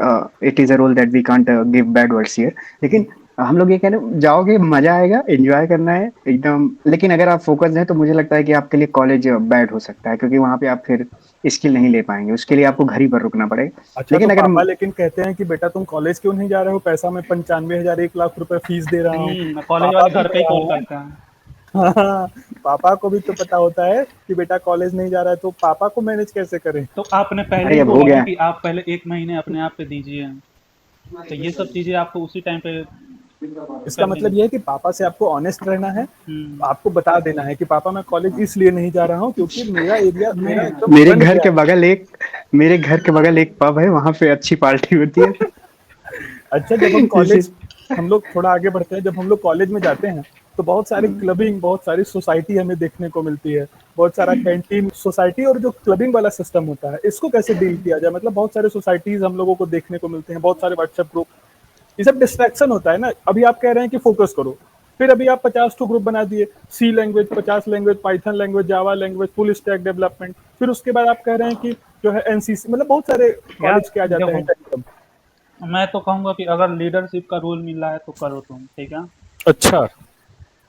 A: it is a role that we can't give bad words here, लेकिन हम लोग ये कह रहे हैं जाओगे मजा आएगा, एंजॉय करना है एकदम। लेकिन अगर आप फोकस हैं तो मुझे लगता है कि आपके लिए कॉलेज बैड हो सकता है, क्योंकि वहां पे आप फिर स्किल नहीं ले पाएंगे, उसके लिए आपको घर ही पर रुकना पड़ेगा।
B: अच्छा, तो
A: लेकिन अगर
B: पापा लेकिन कहते हैं कि बेटा तुम कॉलेज क्यों नहीं जा रहे हो, पैसा मैं 95,000 1 लाख रुपए फीस दे रहा हूँ।
C: कॉलेज
B: पापा
C: वाले
B: भी
C: घर पे ही कॉल
B: गया
C: करते हैं।
B: है। हाँ, पापा को भी तो पता होता है कि बेटा कॉलेज नहीं जा रहा है, तो पापा को मैनेज कैसे करें?
C: तो आपने पहले
A: अरे
C: ही
A: अब हो
C: बोला ना
A: गया।
C: कि आप पहले 1 महीने अपने आप पे दीजिए, तो ये सब चीजें आपको उसी टाइम पे
B: इसका
C: कर
B: मतलब
C: लेंगे।
B: ये है कि पापा से आपको ऑनेस्ट रहना है,
C: हम्म।
B: आपको बता देना है कि पापा मैं कॉलेज इसलिए नहीं जा रहा हूँ क्योंकि मेरा एरिया मेरा
C: नहीं,
B: एकदम
A: मेरे
B: बन
A: घर
B: गया
A: के
B: है।
A: बगल एक मेरे घर के बगल एक पब है, वहां पे अच्छी पार्टी होती है।
B: अच्छा, जब हम
A: इसी
B: कॉलेज, हम लोग थोड़ा आगे बढ़ते हैं, जब हम लोग कॉलेज में जाते हैं तो बहुत सारी क्लबिंग, बहुत सारी सोसाइटी हमें देखने को मिलती है, बहुत सारा कैंटीन सोसाइटी। और जो क्लबिंग वाला सिस्टम होता है, इसको कैसे डील किया जाए? मतलब बहुत सारे सोसाइटीज हम लोगों को देखने को मिलते हैं, बहुत सारे व्हाट्सएप ग्रुप, ये सब डिस्ट्रैक्शन होता है ना। अभी आप कह रहे हैं कि फोकस करो, फिर अभी आप 50 ग्रुप बना दिए, C language, 50 language, Python language, Java language, full stack development, फिर उसके बाद आप कह रहे हैं कि जो है एनसीसी, मतलब बहुत सारे
C: यार
B: कॉलेज के आ जाते हैं
C: देखो,
B: टेलीकॉम।
C: मैं तो कहूंगा कि अगर लीडरशिप का रोल मिल रहा है तो करो तुम, ठीक है।
B: अच्छा।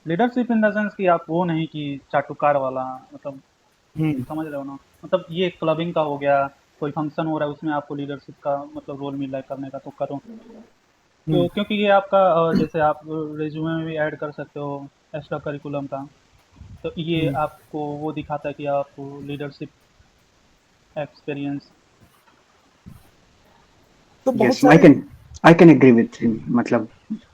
C: लीडरशिप इन द सेंस कि आप वो नहीं कि चाटुकार वाला, मतलब
B: हम्म।
C: समझ रहे हो ना। मतलब ये क्लबिंग का हो गया, कोई फंक्शन हो रहा है उसमें आपको लीडरशिप का मतलब रोल मिल रहा है करने का, तो करो। तो
B: हम्म।
C: क्योंकि ये आपका जैसे आप रिज्यूमे में भी ऐड कर सकते हो एक्स्ट्रा करिकुलम का, तो ये
B: हम्म।
C: आपको वो दिखाता है कि आप लीडरशिप एक्सपीरियंस।
B: तो बहुत
A: यस,
B: सारे
A: I can agree with him. मतलब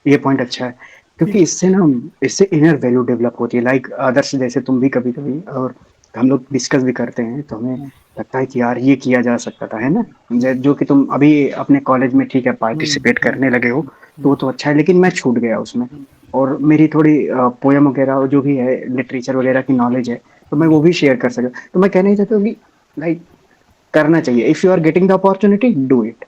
A: ये पॉइंट अच्छा है,
B: कि
A: क्योंकि इससे ना इससे इनर वैल्यू डेवलप होती है। लाइक अदर्स जैसे तुम भी कभी कभी, और हम लोग डिस्कस भी करते हैं, तो हमें लगता है कि यार ये किया जा सकता था, है ना। जो कि तुम अभी अपने कॉलेज में ठीक है पार्टिसिपेट करने लगे हो, तो वो तो अच्छा है, लेकिन मैं छूट गया उसमें। और मेरी थोड़ी पोयम वगैरह और जो भी है लिटरेचर वगैरह की नॉलेज है, तो मैं वो भी शेयर कर सका। तो मैं कहना ही चाहता हूँ कि लाइक करना चाहिए, if you are getting the opportunity do it.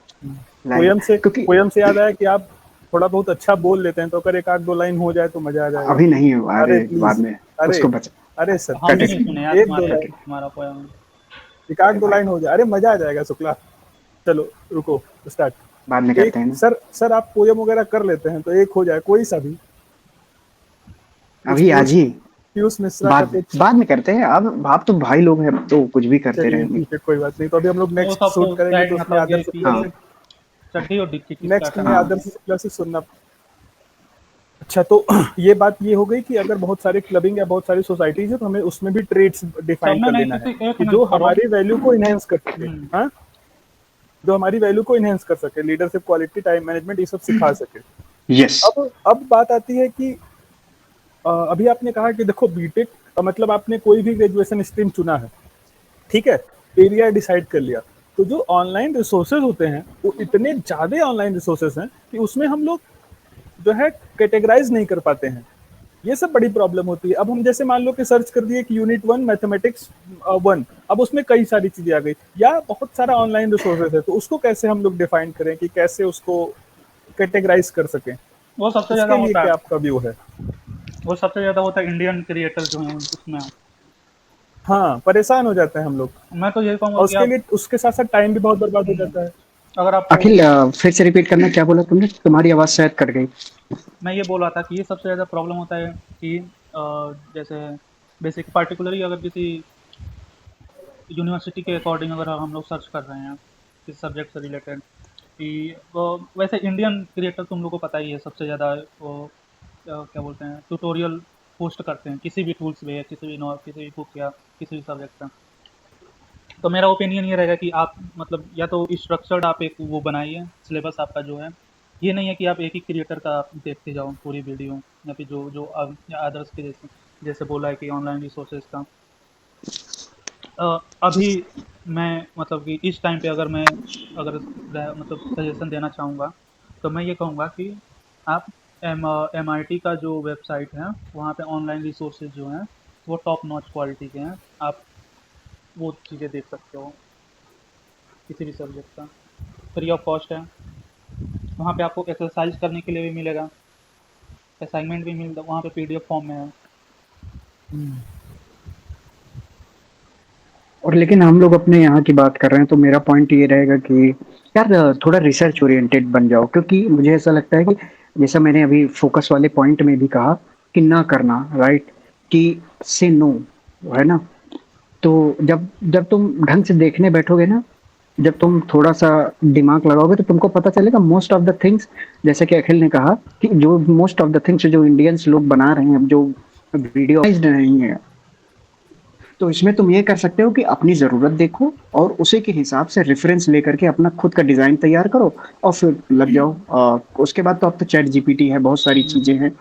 A: Like क्योंकि
B: पोयम से याद आया कि आप थोड़ा बहुत अच्छा बोल लेते हैं, तो अगर एक आध दो लाइन हो जाए तो मजा आ जाएगा।
A: अभी नहीं हुआ,
B: अरे
A: अरे बाद
B: प्लीज।
A: में
B: अरे,
A: उसको बचा।
B: अरे सर
C: हम
A: कट
C: भी
A: इट,
C: नहीं
B: प्लीज,
C: सुने यार
B: एक दो लाइन,
C: तुम्हारा पोयम।
B: एक आध
A: अरे
B: दो
A: भाई
B: लाइन हो जाए, अरे मजा आ जाएगा शुक्ला। चलो रुको, स्टार्ट।
A: बाद में
B: एक
A: करते हैं ना।
B: सर आप पोयम वगैरह कर लेते हैं, तो एक हो जाए कोई सा भी, कुछ
A: अभी आज
B: पीयूष,
A: ही,
B: पीयूष मिश्रा का कुछ।
A: बाद में करते हैं। अब आप तो भाई लोग हैं, अब तो कुछ भी करते
B: चलिए
A: रहेंगे।
B: ठीक है, कोई बात नहीं। तो अभी हम लोग
C: वो
B: नेक्स्ट
C: सब
B: शूट
C: तो
B: करेंगे,
C: साइड
B: तो
C: में
B: उसमें
C: रखो कि
B: आदर्श शुक्ला
A: हाँ
B: से,
C: चड्डी और डिक्की किसका
B: नेक्स्ट में
C: करना
A: हाँ
C: है।
B: आदर्श शुक्ला से सुनना अच्छा, तो ये बात ये हो गई कि अगर बहुत सारे क्लबिंग या बहुत सारी सोसाइटीज है तो हमें उसमें भी ट्रेड्स
C: सब
B: डिफाइन
C: में
B: कर
C: नहीं
B: लेना है
C: किसी एक
B: कि
C: में
B: जो
C: करो।
B: हमारी वैल्यू को इनहेंस कर सके।
C: हम्म।
B: हाँ, जो हमारी वैल्यू को इनहेंस कर सके, लीडरशिप क्वालिटी, टाइम मैनेजमेंट, ये सब सिखा सके।
A: यस।
B: अब बात आती है कि अभी आपने कहा कि देखो बीटेक मतलब आपने कोई भी ग्रेजुएशन स्ट्रीम चुना है, ठीक है, एरिया डिसाइड कर लिया, तो जो ऑनलाइन रिसोर्सेज होते हैं वो इतने ज्यादा ऑनलाइन रिसोर्सेज हैं कि उसमें हम लोग जो है कैटेगराइज नहीं कर पाते हैं। ये सब बड़ी प्रॉब्लम होती है। अब हम जैसे मान लो कि सर्च कर दिए कि यूनिट 1 मैथमेटिक्स 1, अब उसमें कई सारी चीजें आ गई या बहुत सारा ऑनलाइन रिसोर्सेज है, तो उसको कैसे हम लोग डिफाइन करें कि कैसे उसको कैटेगराइज कर सकें?
C: वो सबसे ज़्यादा
B: इसके लिए
C: होता है,
B: क्या आपका व्यू है?
C: वो सबसे ज़्यादा होता है इंडियन क्रिएटर जो हैं उसमें।
B: हाँ, परेशान हो जाते हैं हम लोग,
C: मैं तो यही कहूँगा
B: और
C: कि
B: उसके
C: आप
B: लिए उसके साथ साथ टाइम भी बहुत बर्बाद हो
C: हम्म,
B: जाता है।
C: अगर आपको,
A: अखिल, फिर से रिपीट करना, क्या बोला तुमने? तुम्हारी आवाज शायद कट गई।
C: मैं ये बोल रहा था कि ये सबसे ज़्यादा प्रॉब्लम होता है कि जैसे बेसिक पार्टिकुलरली अगर किसी यूनिवर्सिटी के अकॉर्डिंग अगर हम लोग सर्च कर रहे हैं किस सब्जेक्ट से रिलेटेड, कि वैसे इंडियन क्रिएटर तुम लोग को पता ही है सबसे ज़्यादा वो क्या बोलते हैं, ट्यूटोरियल पोस्ट करते हैं किसी भी टूल्स पे, किसी भी किसी भी बुक या किसी भी सब्जेक्ट का। तो मेरा ओपिनियन ये रहेगा कि आप मतलब या तो स्ट्रक्चर्ड आप एक वो बनाइए सिलेबस आपका जो है, ये नहीं है कि आप एक ही क्रिएटर का आप देखते जाओ पूरी वीडियो, या फिर जो जो अदर्स के जैसे जैसे बोला है कि ऑनलाइन रिसोर्सेज का। अभी मैं मतलब कि इस टाइम पे अगर मैं अगर मतलब सजेशन देना चाहूँगा तो मैं ये कहूँगा कि आप MIT का जो वेबसाइट है वहाँ पे ऑनलाइन रिसोर्सेज जो हैं वो टॉप नॉच क्वालिटी के हैं, आप वो चीज़ें देख सकते हो किसी भी सब्जेक्ट का, फ्री ऑफ कॉस्ट है। वहाँ पे आपको एक्सरसाइज करने के लिए भी मिलेगा, असाइनमेंट भी मिलता वहाँ पे PDF फॉर्म में है।
A: और लेकिन हम लोग अपने यहाँ की बात कर रहे हैं, तो मेरा पॉइंट ये रहेगा कि यार थोड़ा रिसर्च ओरिएंटेड बन जाओ, क्योंकि मुझे ऐसा लगता है कि जैसा मैंने अभी फोकस वाले पॉइंट में भी कहा कि ना करना, राइट, कि से नो, है ना। तो जब जब तुम ढंग से देखने बैठोगे ना, जब तुम थोड़ा सा दिमाग लगाओगे, तो तुमको पता चलेगा मोस्ट ऑफ द थिंग्स, जैसे कि अखिल ने कहा कि जो मोस्ट ऑफ द थिंग्स जो इंडियंस लोग बना रहे हैं, जो वीडियो नहीं है, तो इसमें तुम ये कर सकते हो कि अपनी ज़रूरत देखो और उसी के हिसाब से रेफरेंस लेकर के अपना खुद का डिज़ाइन तैयार करो और फिर लग जाओ। उसके बाद तो अब तो चैट जीपीटी है, बहुत सारी चीज़ें हैं।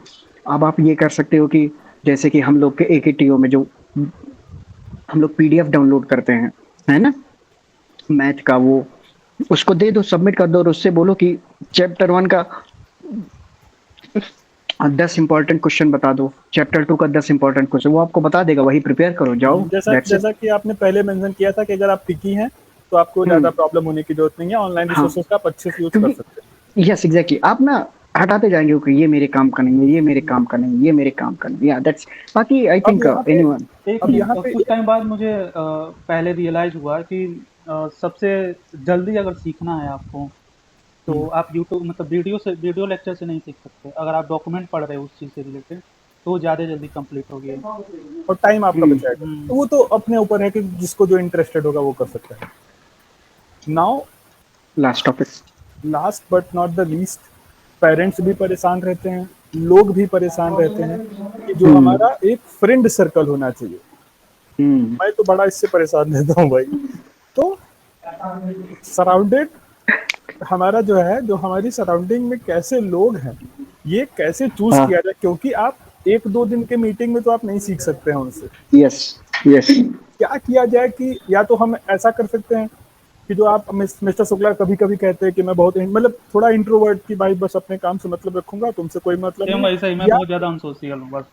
A: अब आप ये कर सकते हो कि जैसे कि हम लोग के AKTO में जो हम लोग PDF डाउनलोड करते हैं, है ना, मैथ का, वो उसको दे दो, सबमिट कर दो और उससे बोलो कि चैप्टर 1 का 10 इंपॉर्टेंट क्वेश्चन बता दो, चैप्टर 2 का 10 इंपॉर्टेंट क्वेश्चन, वो आपको बता देगा, वही प्रिपेयर करो, जाओ,
B: जैसा
A: दैट्स इट।
B: जैसा कि आपने पहले मेंशन किया था कि अगर आप पिकी हैं तो आपको ज़्यादा
A: हम्म।
B: प्रॉब्लम होने की ज़रूरत नहीं है, ऑनलाइन
A: हाँ,
B: रिसोर्सेज का आप अच्छे से यूज़ कर
A: क्योंकि
B: सकते हैं।
A: यस एग्जैक्टली, आप ना हटाते जाएंगे कि ये मेरे काम का नहीं है, ये मेरे काम का नहीं है, ये मेरे काम का नहीं है, या दैट्स, बाकी आई
B: अब
A: थिंक
B: यहाँ पे
A: एनीवन।
C: एक
B: अब
C: नहीं,
B: यहाँ पे
C: कुछ टाइम बाद मुझे पहले रियलाइज हुआ कि सबसे जल्दी अगर सीखना है आपको तो आप यूट्यूब मतलब वीडियो लेक्चर से नहीं सीख सकते। अगर आप डॉक्यूमेंट पढ़ रहे हो उस चीज़ से रिलेटेड तो वो ज़्यादा जल्दी कंप्लीट होगी।
B: और टाइम आपका बचाएगा, तो
C: हम्म।
B: वो तो अपने ऊपर है कि जिसको जो इंटरेस्टेड होगा वो कर सकता है। Now,
A: last topic.
B: Last but not the least, parents भी परेशान रहते हैं, लोग भी परेशान रहते हैं कि जो
A: हम्म।
B: हमारा एक फ्रेंड सर्कल होना चाहिए।
A: हम्म।
B: मैं तो बड़ा इससे परेशान रहता हूँ भाई। तो सराउंडेड, हमारा जो है, जो हमारी सराउंडिंग में कैसे लोग हैं, ये कैसे चूज
A: हाँ।
B: किया जाए, क्योंकि आप एक दो दिन के मीटिंग में तो आप नहीं सीख सकते हैं उनसे।
A: यस। यस।
B: क्या किया जाए कि या तो हम ऐसा कर सकते हैं कि जो आप मिस्टर शुक्ला कभी कभी कहते हैं कि मैं बहुत मतलब थोड़ा इंट्रोवर्ट की भाई, बस अपने काम से मतलब रखूंगा, तुमसे कोई मतलब
C: सेम
B: नहीं
C: वैसे ही
B: है,
C: मैं बहुत ज़्यादा अनसोशियल हूँ बस।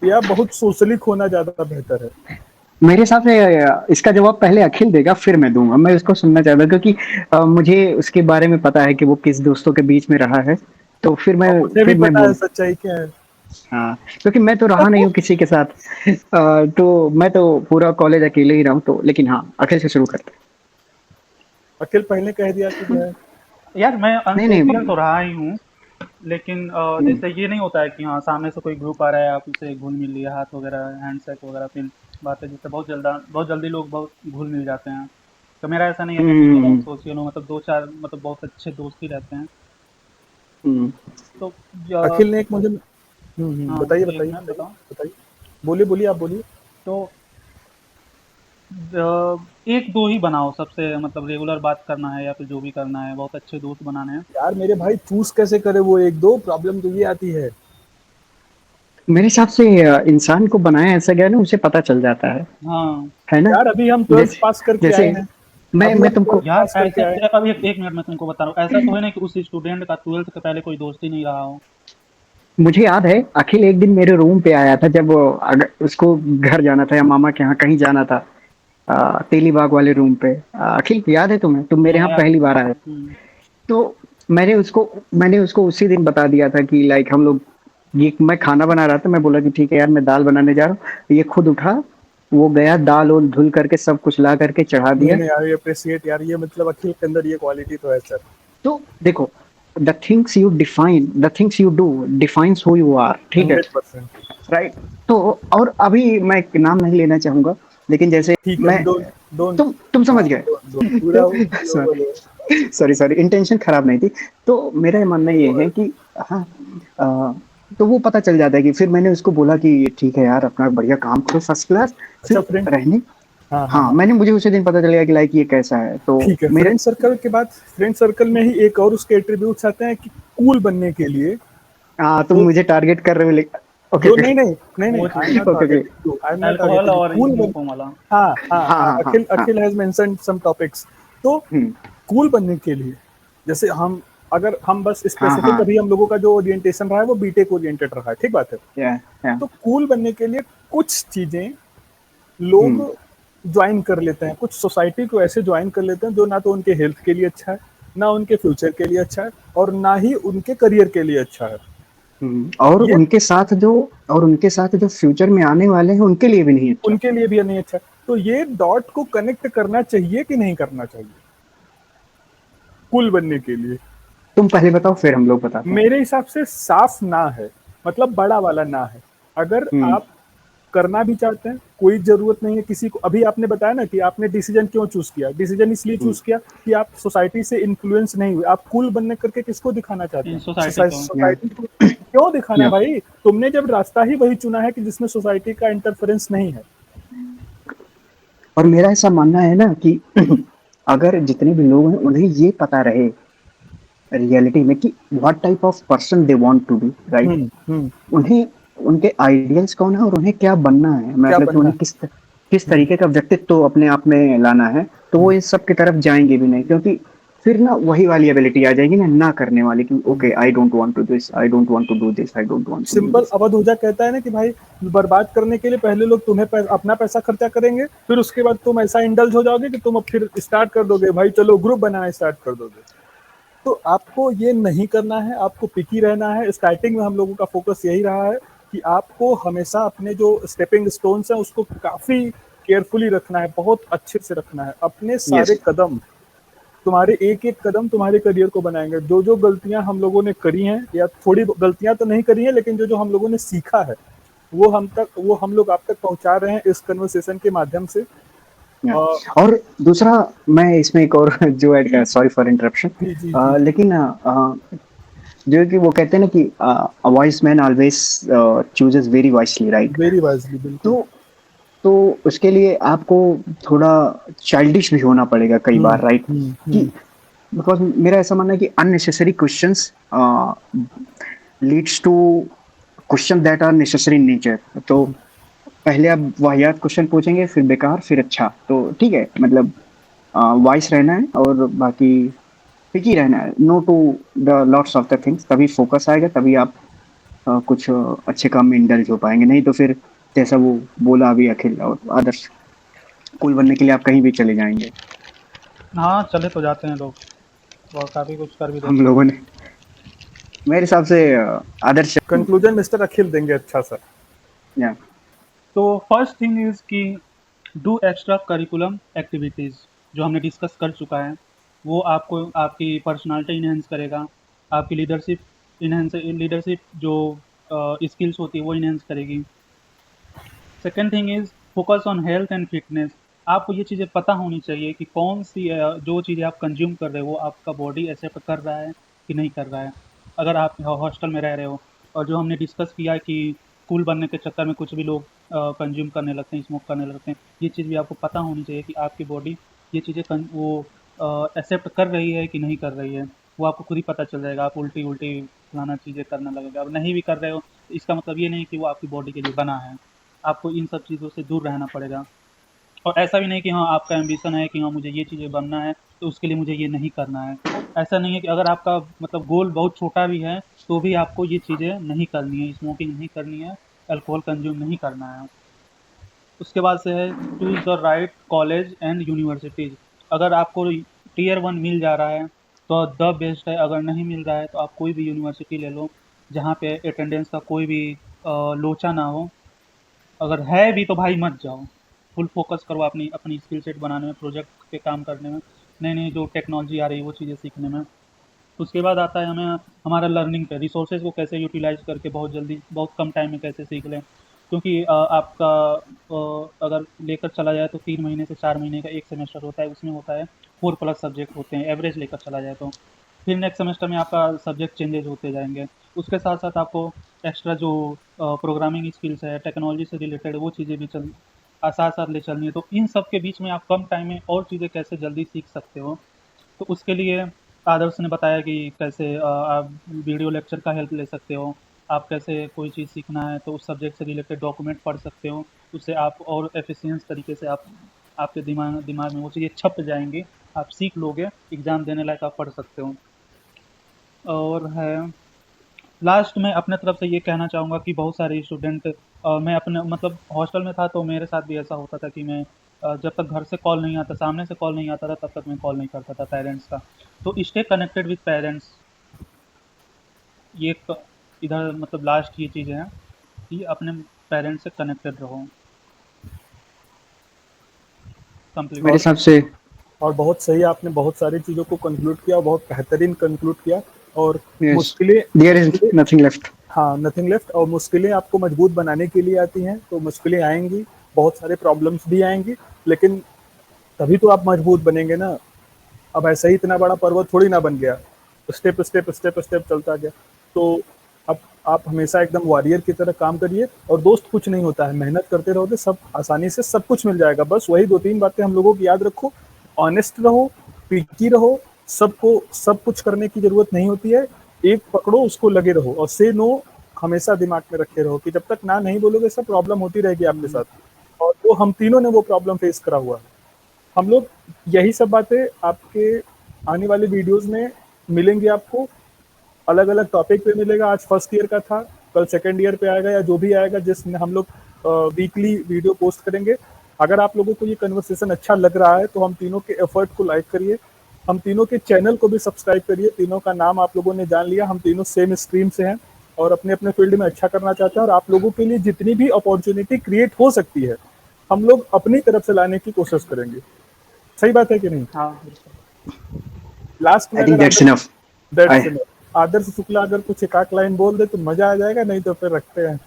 B: या बहुत सोशली होना ज्यादा बेहतर है?
A: मेरे हिसाब से इसका जवाब पहले अखिल देगा, फिर मैं दूंगा, मैं उसको सुनना चाहता हूँ, क्योंकि मुझे उसके बारे में पता है कि वो किस दोस्तों के बीच में रहा है, तो
B: और मुझे भी
A: फिर मैं
B: पता है
A: बोल।
B: सच्चाई क्या है।
A: हाँ, क्योंकि मैं तो रहा नहीं हूँ किसी के साथ। तो मैं तो पूरा कॉलेज अकेले ही रहा हूँ, तो लेकिन हाँ, अखिल से शुरू करते
B: अखिल पहले कह दिया कि जो है।
C: यार मैं
A: हैं। नहीं
C: अनसोशियल तो
A: नहीं।
C: रहा ही हूँ, लेकिन जैसे ये नहीं होता है कि हाँ सामने से कोई ग्रुप आ रहा है आप उसे घुल मिल लिया, हाथ वगैरह हैंडशेक वगैरह फिर बातें, जैसे बहुत जल्दी लोग बहुत घुल मिल जाते हैं। तो मेरा ऐसा नहीं है, मैं बहुत ज़्यादा
A: हम्म।
C: अनसोशियल हूँ, मतलब दो चार मतलब बहुत अच्छे दोस्त ही रहते हैं।
A: हम्म।
C: तो
B: अखिल ने एक मुझे
C: हाँ,
B: बताइए
C: एक
B: बताइए
C: मिनट बताओ।
B: बताइए, बोलिए बोलिए, आप बोलिए।
C: तो 1-2 ही बनाओ, सबसे मतलब रेगुलर बात करना है या फिर जो भी करना है, बहुत अच्छे दोस्त बनाने हैं।
B: यार मेरे भाई चूज कैसे करे वो एक दो, प्रॉब्लम तो ये आती है।
A: मेरे हिसाब से इंसान को बनाया ऐसा गया ना, उसे पता चल जाता
C: हाँ,
A: है ना?
B: यार अभी हम 12th
A: जैसे
B: पास करके
A: जैसे
B: आए हैं,
A: मैं
B: अभी
A: मैं
B: हम
A: तुमको
B: 12th
C: यार
B: पास करके
C: ऐसा
B: आए हैं।
C: अभी 1 मिनट मैं तुमको बता रहा हूँ, ऐसा तो है नहीं कि उस स्टूडेंट का 12th के पहले कोई दोस्त ही नहीं रहा हो।
A: मुझे याद है अखिल एक दिन मेरे रूम पे आया था, जब अगर उसको घर जाना था या मामा के यहाँ कहीं जाना था, तेलीबाग वाले रूम पे। अखिल याद है तुम्हें? तुम मेरे
C: हाँ,
A: यहाँ
C: याद
A: पहली
C: है।
A: बार आए।
C: हुँ,
A: तो मैंने उसको उसी दिन बता दिया था कि लाइक हम लोग, ये मैं खाना बना रहा था, मैं बोला कि ठीक है यार मैं दाल बनाने जा रहा हूँ, ये खुद उठा, वो गया दाल और धुल करके सब कुछ ला करके चढ़ा
B: नहीं
A: दिया।
B: नहीं यार, ये अप्रिशिएट यार, ये मतलब अखिल के अंदर ये क्वालिटी तो है सर।
A: तो देखो, the things you do defines who you are, ठीक है?
B: 100%।
A: राइट। तो और अभी मैं एक नाम नहीं लेना चाहूंगा, लेकिन जैसे
B: ठीक है,
A: मैं,
B: डोंट डोंट
A: तुम समझ
B: हाँ,
A: गए।
B: डोंट पूरा बोलो बोलो।
A: सॉरी सॉरी, इंटेंशन खराब नहीं थी। तो मेरा ये मानना ये है कि हाँ, अ, तो वो पता चल जाता है कि फिर मैंने उसको बोला कि ठीक है यार अपना बढ़िया काम करो फर्स्ट क्लास,
B: अच्छा
A: फिर
B: फ्रेंड,
A: रहने।
B: हाँ हाँ
A: हाँ,
B: हाँ,
A: मुझे उसी दिन पता चल गया कि लाइक ये कैसा है, तो
B: ठीक है।
A: मेरे।
B: फ्रेंड सर्कल के बाद, फ्रेंड सर्कल में ही एक और उसके एट्रीब्यूट्स आते हैं कि कूल बनने के लिए
A: हाँ, तुम
B: वो
A: मुझे टारगेट कर रहे हो, लेकिन ओके
B: जो
A: ओके
B: नहीं नहीं नहीं नहीं,
C: वो
B: I am
C: cheese
B: not
A: okay okay.
B: Targeting you, I am not
C: alcohol
B: targeting
C: और
B: कूल बन।
C: स्मोक वाला।
B: हाँ हाँ
A: हाँ
B: हाँ,
A: हाँ हाँ
B: अखिल
A: हाँ।
B: अखिल हैज मेंशन्ड सम टॉपिक्स। तो
A: हम्म।
B: कूल बनने के लिए, जैसे हम, अगर हम बस
A: हाँ
B: स्पेसिफिक,
A: हाँ।
B: अभी हम लोगों का जो ओरिएंटेशन रहा है वो बीटेक ओरिएंटेड रहा है, ठीक बात है।
A: या या।
B: तो कूल बनने के लिए कुछ चीजें
A: हम्म।
B: लोग ज्वाइन कर लेते हैं, कुछ सोसाइटी को ऐसे ज्वाइन कर लेते हैं जो ना तो उनके हेल्थ के लिए अच्छा है, ना उनके फ्यूचर के लिए अच्छा है, और ना ही उनके करियर के लिए अच्छा है।
A: और
B: ये
A: उनके साथ जो फ्यूचर में आने वाले हैं उनके लिए भी नहीं अच्छा।
B: उनके लिए भी नहीं अच्छा है। तो ये डॉट को कनेक्ट करना चाहिए कि नहीं करना चाहिए कूल बनने के लिए?
A: तुम पहले बताओ फिर हम लोग बताते हैं।
B: मेरे हिसाब से साफ ना है, मतलब बड़ा वाला ना है। अगर
A: हम्म।
B: आप करना भी चाहते हैं, कोई जरूरत नहीं है किसी को। अभी आपने बताया ना कि आपने डिसीजन क्यों चूज किया, डिसीजन इसलिए
A: हम्म।
B: चूज किया कि आप सोसाइटी से इन्फ्लुएंस नहीं हुए। आप कूल बनने करके किसको दिखाना चाहते
C: इन
B: हैं?
C: सोसाइटी को।
A: या
B: सोसाइटी को क्यों दिखाना है
A: या।
B: भाई? तुमने जब रास्ता ही वही चुना है कि जिसमें सोसाइटी का इंटरफेरेंस नहीं है।
A: और मेरा ऐसा मानना है ना कि अगर जितने भी लोग हैं उन्हें ये पता रहे रियलिटी में कि what type of person they want to be, right?
B: Hmm,
A: उन्हें उनके आइडियल्स कौन है और उन्हें क्या बनना है,
B: क्या
A: मतलब कि
B: बनना
A: उन्हें
B: है।
A: किस
B: हम्म,
A: तरीके का व्यक्तित्व तो अपने आप में लाना है, तो वो
B: हम्म,
A: इस सब की तरफ जाएंगे भी नहीं, क्योंकि फिर ना वही वाली एबिलिटी आ जाएगी ना, ना करने वाली, कि
B: hmm.
A: Okay I don't want to this, I don't want to do this, I don't want to do
B: simple
A: this.
B: अवधूजा कहता है ना कि भाई, बर्बाद करने के लिए पहले लोग तुम्हें अपना पैसा खर्चा करेंगे, फिर उसके बाद तुम ऐसा इंडल्ज हो जाओगे कि तुम अब फिर स्टार्ट कर दोगे, भाई चलो ग्रुप बनाना स्टार्ट कर दोगे। तो आपको ये नहीं करना है, आपको पिकी रहना है। स्टार्टिंग में हम लोगों का फोकस यही रहा है कि आपको हमेशा अपने जो स्टेपिंग स्टोन्स हैं उसको काफी केयरफुली रखना है, बहुत अच्छे से रखना है। अपने सारे
A: यस।
B: कदम, तुम्हारे एक एक कदम तुम्हारे करियर को बनाएंगे। जो जो गलतियां हम लोगों ने करी हैं, या थोड़ी गलतियां तो नहीं करी हैं, लेकिन जो जो हम लोगों ने सीखा है, वो हम लोग आप तक पहुंचा रहे हैं इस कन्वर्सेशन के माध्यम से।
A: या।
B: अ,
A: और दूसरा, मैं इसमें एक और जो है, सॉरी फॉर इंटरप्शन,
B: जी जी जी,
A: लेकिन जो है कि वो कहते हैं ना कि voice man always chooses very wisely, right?
B: Very wisely, बिल्कुल।
A: तो तो उसके लिए आपको थोड़ा चाइल्डिश भी होना पड़ेगा कई बार, राइट? कि
B: हम्म।
A: बिकॉज मेरा ऐसा मानना है कि unnecessary questions leads to question that are necessary in nature. तो पहले आप वाहियात क्वेश्चन पूछेंगे, फिर बेकार, फिर अच्छा, तो ठीक है, मतलब वाइस रहना है और बाकी पिकी रहना है, no to the lots of the things, तभी फोकस आएगा, तभी आप कुछ अच्छे काम में इंडल्ज हो पाएंगे, नहीं तो फिर जैसा वो बोला अभी अखिल और आदर्श, कूल बनने के लिए आप कहीं भी चले जाएंगे।
C: हाँ, चले तो जाते हैं लोग और काफ़ी कुछ कर भी
A: हम
C: देते हैं।
A: लोगों ने, मेरे हिसाब से आदर्श।
B: कंक्लूजन मिस्टर अखिल देंगे अच्छा सा।
A: या।
C: तो फर्स्ट थिंग इज़ कि डू एक्स्ट्रा करिकुलम एक्टिविटीज़, जो हमने डिस्कस कर चुका है, वो आपको आपकी पर्सनालिटी इन्हेंस करेगा, आपकी लीडरशिप जो स्किल्स होती है वो इन्हेंस करेगी। Second thing is focus on health and fitness. आपको ये चीज़ें पता होनी चाहिए कि कौन सी जो चीज़ें आप कंज्यूम कर रहे हो वो आपका बॉडी एक्सेप्ट कर रहा है कि नहीं कर रहा है। अगर आप हॉस्टल में रह रहे हो, और जो हमने डिस्कस किया कि कूल बनने के चक्कर में कुछ भी लोग कंज्यूम करने लगते हैं, स्मोक करने लगते हैं, ये चीज़ भी आपको पता होनी चाहिए कि आपकी बॉडी ये चीज़ें वो एक्सेप्ट कर रही है कि नहीं कर रही है। वो आपको खुद ही पता चल जाएगा। आप उल्टी उल्टी फलाना चीज़ें करने लगेगा। अब नहीं भी कर रहे हो तो इसका मतलब ये नहीं कि वो आपकी बॉडी के लिए बना है। आपको इन सब चीज़ों से दूर रहना पड़ेगा। और ऐसा भी नहीं कि हाँ आपका एम्बिशन है कि हाँ मुझे ये चीज़ें बनना है तो उसके लिए मुझे ये नहीं करना है। ऐसा नहीं है कि अगर आपका मतलब गोल बहुत छोटा भी है तो भी आपको ये चीज़ें नहीं करनी है, स्मोकिंग नहीं करनी है, अल्कोहल कंज्यूम नहीं करना है। उसके बाद से है choose the right college and universities. अगर आपको टियर 1 मिल जा रहा है तो द बेस्ट है, अगर नहीं मिल रहा है तो आप कोई भी यूनिवर्सिटी ले लो जहाँ पे अटेंडेंस का कोई भी लोचा ना हो। अगर है भी तो भाई मत जाओ, फुल फोकस करो अपनी अपनी स्किल सेट बनाने में, प्रोजेक्ट पे काम करने में, नई नई जो टेक्नोलॉजी आ रही है वो चीज़ें सीखने में। उसके बाद आता है हमें हमारा लर्निंग पे, रिसोर्सेज को कैसे यूटिलाइज करके बहुत जल्दी बहुत कम टाइम में कैसे सीख लें। क्योंकि आपका अगर लेकर चला जाए तो 3 महीने से 4 महीने का एक सेमेस्टर होता है, उसमें होता है 4+ सब्जेक्ट होते हैं एवरेज लेकर चला जाए तो। फिर नेक्स्ट सेमेस्टर में आपका सब्जेक्ट चेंजेज होते जाएंगे। उसके साथ साथ आपको एक्स्ट्रा जो प्रोग्रामिंग स्किल्स है, टेक्नोलॉजी से रिलेटेड वो चीज़ें भी साथ साथ ले चलनी है। तो इन सब के बीच में आप कम टाइम में और चीज़ें कैसे जल्दी सीख सकते हो, तो उसके लिए आदर्श ने बताया कि कैसे आप वीडियो लेक्चर का हेल्प ले सकते हो। आप कैसे कोई चीज़ सीखना है तो उस सब्जेक्ट से रिलेटेड डॉक्यूमेंट पढ़ सकते हो। उससे आप और एफिशिएंट तरीके से आप आपके दिमाग में वो चीज़ें छप जाएंगी, आप सीख लोगे, एग्ज़ाम देने लायक आप पढ़ सकते हो। और है लास्ट में अपने तरफ से ये कहना चाहूँगा कि बहुत सारे स्टूडेंट मैं अपने मतलब हॉस्टल में था तो मेरे साथ भी ऐसा होता था कि मैं जब तक घर से कॉल नहीं आता, सामने से कॉल नहीं आता था, तब तक मैं कॉल नहीं करता था पेरेंट्स का। तो स्टे कनेक्टेड विद पेरेंट्स, ये एक इधर मतलब लास्ट ये चीज़ें हैं कि अपने पेरेंट्स से कनेक्टेड रहो। कंप्लीट।
A: मेरे
B: और
A: हिसाब से
B: और बहुत सही, आपने बहुत सारी चीज़ों को कंक्लूड किया, बहुत बेहतरीन कंक्लूड किया। और
A: यस,
B: मुश्किलें
A: देयर इज
B: मुश्किलें
A: नथिंग लेफ्ट।
B: हाँ, नथिंग लेफ्ट। और मुश्किलें आपको मजबूत बनाने के लिए आती हैं, तो मुश्किलें आएंगी, बहुत सारे प्रॉब्लम्स भी आएंगी, लेकिन तभी तो आप मजबूत बनेंगे ना। अब ऐसा ही इतना बड़ा पर्वत थोड़ी ना बन गया, स्टेप स्टेप स्टेप स्टेप चलता गया। तो अब आप हमेशा एकदम वॉरियर की तरह काम करिए, और दोस्त कुछ नहीं होता है, मेहनत करते रहोगे सब आसानी से सब कुछ मिल जाएगा। बस वही 2-3 बातें हम लोगों की याद रखो, ऑनेस्ट रहो, पिकी रहो, सबको सब कुछ करने की जरूरत नहीं होती है, एक पकड़ो उसको लगे रहो, और से नो हमेशा दिमाग में रखे रहो कि जब तक ना नहीं बोलोगे सब प्रॉब्लम होती रहेगी आपके साथ। और वो हम तीनों ने वो प्रॉब्लम फेस करा हुआ है। हम लोग यही सब बातें आपके आने वाले वीडियोस में मिलेंगी आपको, अलग अलग टॉपिक पे मिलेगा। आज फर्स्ट ईयर का था, कल सेकेंड ईयर पे आएगा, या जो भी आएगा, जिसमें हम लोग वीकली वीडियो पोस्ट करेंगे। अगर आप लोगों को ये कन्वर्सेशन अच्छा लग रहा है तो हम तीनों के एफर्ट को लाइक करिए, हम तीनों के चैनल को भी सब्सक्राइब करिए। तीनों का नाम आप लोगों ने जान लिया, हम तीनों सेम स्ट्रीम से हैं और अपने अपने फील्ड में अच्छा करना चाहते हैं, और आप लोगों के लिए जितनी भी अपॉर्चुनिटी क्रिएट हो सकती है हम लोग अपनी तरफ से लाने की कोशिश करेंगे। सही बात है कि नहीं?
C: हाँ,
B: लास्ट में
A: आई थिंक
B: अगर
A: that's enough.
B: That's enough. Adarsh Shukla अगर कुछ एक आध लाइन बोल दे तो मजा आ जाएगा, नहीं तो फिर रखते हैं।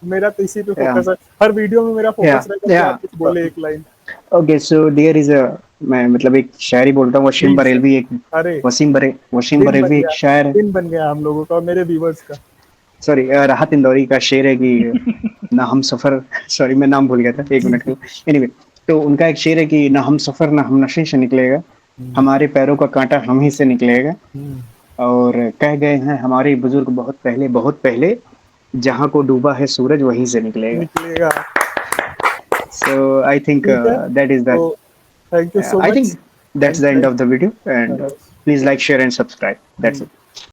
B: मेरा तो इसी पे
A: या
B: फोकस है, हर वीडियो में मेरा
A: या
B: फोकस रहेगा कि
A: या
B: आप कुछ बोले एक line.
A: Okay, so there is a, मैं मतलब एक शायरी बोलता हूँ।
B: प्लीज। अरे,
A: वसीम
B: दिन बन
A: बरेलवी एक
B: गया,
A: शायर है।
B: दिन बन गया हम लोगों का और मेरे व्यूवर्स का।
A: सॉरी, राहत इंदौरी का शेर है कि ना हम सफर, सॉरी मैं नाम भूल गया था, एक मिनट को। एनीवे, तो उनका एक शेर है कि ना हम सफर ना हम नशे से निकलेगा, हमारे पैरों का कांटा हम ही से निकलेगा। और कह गए हैं हमारे बुजुर्ग बहुत पहले, जहां को डूबा है सूरज वहीं से निकलेगा।
B: निकलेगा।
A: सो आई थिंक
B: ठीक है,
A: दैट इज दैट।
B: तो thank you so
A: I
B: much.
A: think that's the end of the video, and please like, share, and subscribe. That's it.